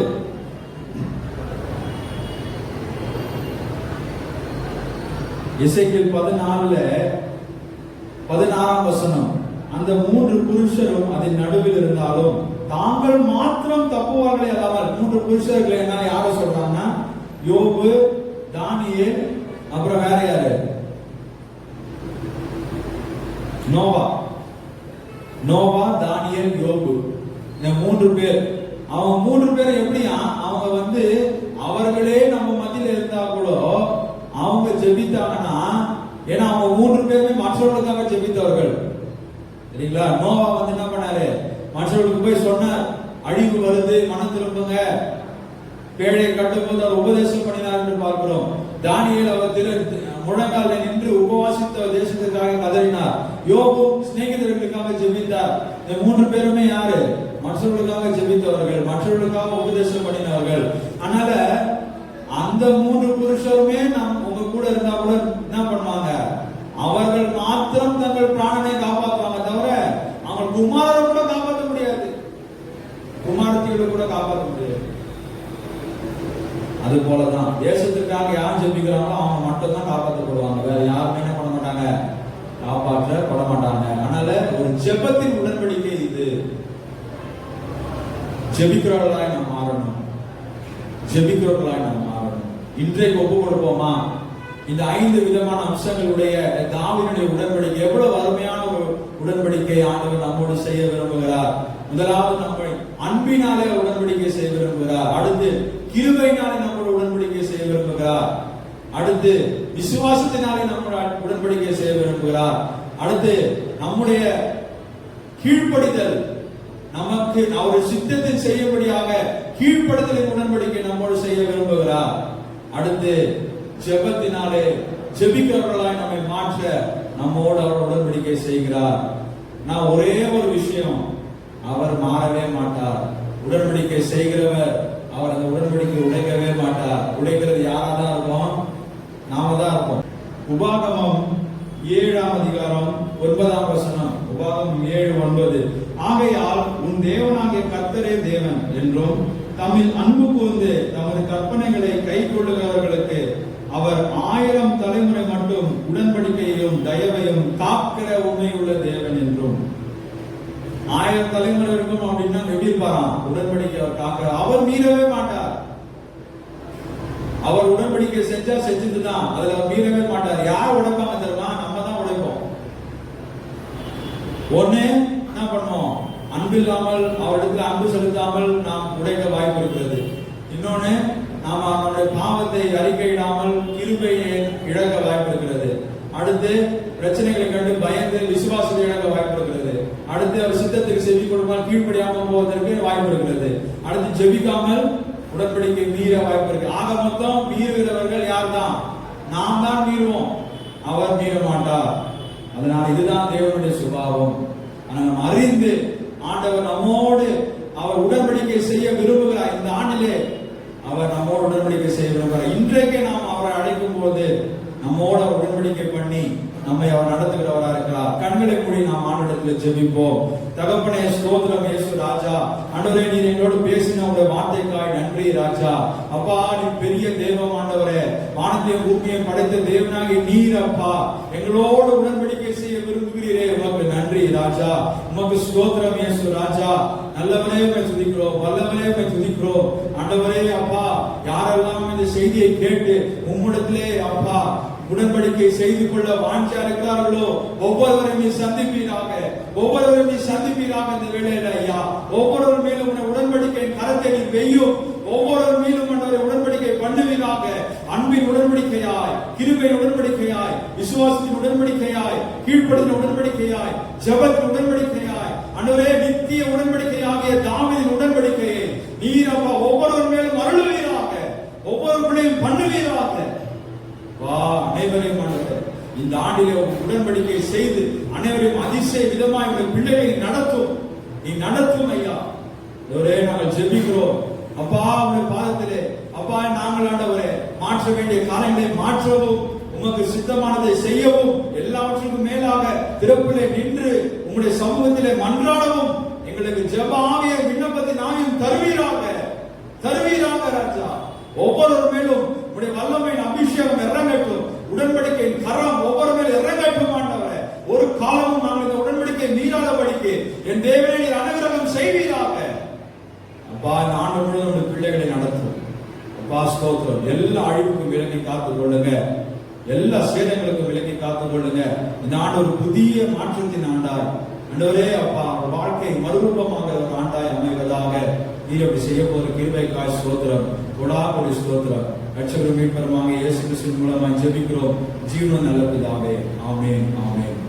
எசேக்கியேல் 14 16ஆம் வசனம், அந்த 3 புருஷரும் அதன் நடுவில் இருந்தாலும் தாங்கள் மாத்திரம் தப்புவார்களே அல்லாமல். 3 புருஷர்கள் என்ன யார சொல்றாங்கன்னா, யோபு, தானியேல், அப்புறம் வேற யாரு? நோவா, தானியேல், யோபு. இந்த 3 பேர். அவங்க 3 பேர் எப்படியா? அவங்க அவர்களே நம்ம மத்தியில இருந்தா கூட அவங்க ஜெபித்தாங்கன்னா, ஏன்னா அவங்க 3 பேருமே மற்றவர்களுக்காக ஜெபித்தவர்கள், சரிங்களா? நோவா என்ன பண்ணாரு? மற்றவர்களுக்கு போய் சொன்னார், அழிவு வருது, மனம் திரும்புங்க. பேழையை கட்டும்போது அவர் உபதேசம் பண்ணினார் என்று பார்க்கிறோம். தானியேல் அவர் முழங்கால நின்று உபவாசித்த தேசத்திற்காக கதறினார். யோபு சிநேகிதர்களுக்காக ஜெபித்தார். இந்த 3 பேருமே யாரு? மற்றவர்களுக்காக ஜெபித்தவர்கள், மற்றவர்களுக்காக உபதேசம் பண்ணினவர்கள். அதனால அந்த 3 புருஷருமே உங்க கூட இருந்தா கூட என்ன பண்ணுவாங்க? அவர்கள் அது போலதான் தேசத்துக்காக யார் ஜெபிக்கிறாங்களோ அவங்க மட்டும் தான் காப்பாற்றப்படுவாங்க. வேற யாருமே என்ன பண்ண மாட்டாங்க, காப்பாற்றப்பட மாட்டாங்க. அதனால ஒரு ஜெபத்தின் உடன்படிக்கை இது. ஜெபிக்கிறவர்களாய் நாம் மாறணும், ஜெபிக்கிறவர்களாய் நாம் மாறணும். இன்றைக்கு ஒப்பு கொடுப்போமா? இந்த 5 விதமான அம்சங்களுடைய தாவீதுடைய உடன்படிக்கை எவ்வளவு அருமையான ஒரு உடன்படிக்கை ஆண்டவர் நம்மோடு செய்ய விரும்புகிறார். முதலாவது நம்மை அன்பினாலே உடன்படிக்கை செய்ய விரும்புகிறார். அடுத்து கிருபையினாலே நம்மோட உடன்படிக்கை செய்ய விரும்புகிறார். அடுத்து விசுவாசத்தினாலே நம்மோட உடன்படிக்கை செய்ய விரும்புகிறார். அடுத்து நம்முடைய கீழ்ப்படிதல், நமக்கு அவர் சித்தத்தில் செய்யும்படியாக கீழ்ப்படுதலின் உடன்படிக்கை நம்மோடு செய்ய விரும்புகிறார். அடுத்து ஜெபத்தினாலே ஜெபிக்கிறவர்களாய் நம்மை மாற்ற நம்மோடு அவர் உடன்படிக்கை செய்கிறார். நான் ஒரே ஒரு விஷயம், அவர் மாறவே மாட்டார். உடன்படிக்கை செய்கிறவர் அவர் அந்த உடன்படிக்கை உடைக்கவே மாட்டார். உடைக்கிறது யாரா தான் இருக்கும்? நாம தான் இருப்போம். உபாகமம் 7ஆம் அதிகாரம் 9ஆம் வசனம். உபாகமம் 7:9. ஆகையால் உன் தேவனாகிய கர்த்தரே தேவன் என்றும் தம்மில் அன்பு கூர்ந்து தமது கற்பனைகளை கை கொள்ளுகிறவர்களுக்கு அவர் 1000 தலைமுறை மட்டும் உடன்படிக்கையையும் தயவையும் காக்கிற உண்மையுள்ள தேவன் என்றும். 1000 தலைமுறை இருக்கும் அப்படின்னா எப்படி இருப்பாராம்? உடன்படிக்கை அவர் காக்கிற, அவர் மீறவே மாட்டார். அவர் உடன்படிக்கை செஞ்சா செஞ்சதுதான், அதுல அவர் மீறவே மாட்டார். யார் உடைப்பாங்க தெரியுமா? நம்ம தான் உடைப்போம். ஒண்ணு என்ன பண்ணுவோம்? அன்பில்லாமல், அவரிடத்தில் அன்பு செலுத்தாமல் நாம் உடைக்க வாய்ப்பு இருக்கிறது. இன்னொன்னு, நாம நம்முடைய பாவத்தை அறிக்கையிடாமல் கிருபையை இழக்க வாய்ப்பு இருக்கிறது. அடுத்து பிரச்சனைகளை கண்டு பயந்து விசுவாசத்தை இழக்க வாய்ப்பு இருக்கிறது. அடுத்து அவர் சித்தத்துக்கு செவி கொடுக்காமல் கீழ்ப்படியாமல் போவதற்கு வாய்ப்பு இருக்கிறது. அடுத்து ஜெபிக்காமல் உடன்படிக்கை மீற வாய்ப்பு இருக்கு. ஆக மொத்தம் மீறுகிறவர்கள் யார் தான்? நாம் தான் மீறுவோம், அவர் மீற மாட்டார். அதனால் இதுதான் தேவனுடைய சுபாவம். நாம் அறிந்து ஆண்டவர் நம்மோடு அவர் உடன்படிக்கை செய்ய விரும்புகிறார். இந்த ஆண்டிலே அவர் நம்மோடு உடன்படிக்கை செய்ய விரும்புகிறார். இன்றைக்கு நாம் அவரை அழைக்கும் போது நம்மோட உடன்படிக்கை பண்ணி நம்மை அவர் நடத்துகிறவராக இருக்கிறார். கண்களை மூடி நாம் ஆண்டவரிடத்தில் ஜெபிப்போம். தகப்பனே, ஸ்தோத்திரம் இயேசு ராஜா. ஆண்டவரே, நீர் எங்களோடு பேசின உங்களுடைய வார்த்தைக்காய் நன்றி ராஜா. அப்பா, நீ பெரிய தேவம் ஆண்டவரே, வானத்தையும் பூமியையும் படைத்த தேவனாகி நீர் அப்பா எங்களோடு உடன்படிக்கை செய்ய விரும்புகிறீரே, உமக்கு நன்றி ராஜா. உமக்கு ஸ்தோத்திரம் இயேசு ராஜா. நல்லவரே துதிக்கிறோம், வல்லவரே துதிக்கிறோம். ஆண்டவரே அப்பா, யாரெல்லாம் இந்த செய்தியை கேட்டு உம்மிடத்திலே அப்பா உடன்படிக்கை செய்து கொள்ள வாஞ்சா இருக்கிறார்களோ ஒவ்வொருவரையும் நீ சந்திப்பீராக, ஒவ்வொருவரையும் நீ சந்திப்பீராக. இந்த வேளையில ஐயா, ஒவ்வொரு மேலும் உடன்படிக்கை கரத்தை நீ வெய்யும், ஒவ்வொரு மேலும் உடன்படிக்கை பண்ணுவீராக. அன்பின் உடன்படிக்கையாய், கிருபையின் உடன்படிக்கையாய், விசுவாசத்தின் உடன்படிக்கையாய், கீழ்ப்படுத்தின உடன்படிக்கையாய், ஜெபத்தின் உடன்படிக்கையாய், ஆண்டவரே நித்திய உடன்படிக்கையாகிய தாவீதின் உடன்படிக்கையை நீர் அப்பா ஒவ்வொரு மேலும் அருளுவீராக, ஒவ்வொருவரையும் பண்ணுவீராக. அனைவரையும் இந்த ஆண்டிலே உடன்படிக்கை செய்து அனைவரையும் அதிசய விதமாய் உங்கள் பிள்ளைகளை நடத்தும், நீ நடத்தும் ஐயா. ஒரே நாங்கள் ஜெபிக்கிறோம் அப்பா உங்கள் பாதத்திலே. அப்பா, நாங்கள் ஆண்டவரே மாற்ற வேண்டிய காரியங்களை மாற்றவும், உமக்கு சித்தமானதை செய்யவும், எல்லாவற்றுக்கும் மேலாக திறப்பிலே நின்று உங்களுடைய சமூகத்திலே மன்றாடவும் எங்களுக்கு ஜெப ஆவிய விண்ணப்பத்தை நாயும் தருவீராக, தருவீராக ராஜா. ஒவ்வொரு மேலும் உடைய வல்லமையின் அபிஷேகம் இறங்கட்டும், உடன்படிக்கையின் கரம் ஒவ்வொரு மேலும் இறங்கட்டும் ஆண்டவரே. ஒரு காலமும் நாங்கள் இந்த உடன்படிக்கை மீறாதபடிக்கு என் தேவனை நீர் அனுகிரகம் செய்வீராக. அப்பா, இந்த ஆண்டு முழுவதும் பிள்ளைகளை நடத்தும் அப்பா. ஸ்தோத்திரம். எல்லா அழிவுக்கும் விலக்கி காத்துக் கொள்ளுங்க, எல்லா சேதங்களுக்கும் விலக்கி காத்துக் கொள்ளுங்க. இந்த ஆண்டு ஒரு புதிய மாற்றத்தின் ஆண்டாய் ஆண்டவரே அப்பா வாழ்க்கை மறுரூபமாக ஒரு ஆண்டாய் அமைவதாக நீர் அப்படி செய்ய போற கிருபைக்காய் ஸ்தோத்திரம், கொடாபடி ஸ்தோத்திரம். ரட்சகரும் மீட்பருமாக இயேசு கிறிஸ்துவின் மூலமாக ஜெபிக்கிறோம் ஜீவனுள்ள நல்ல பிதாவே. ஆமென், ஆமென்.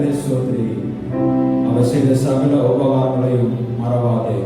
கர்த்தரை ஸ்தோத்திரி. அவர் செய்த சகல உபகாரங்களையும் மறவாதே.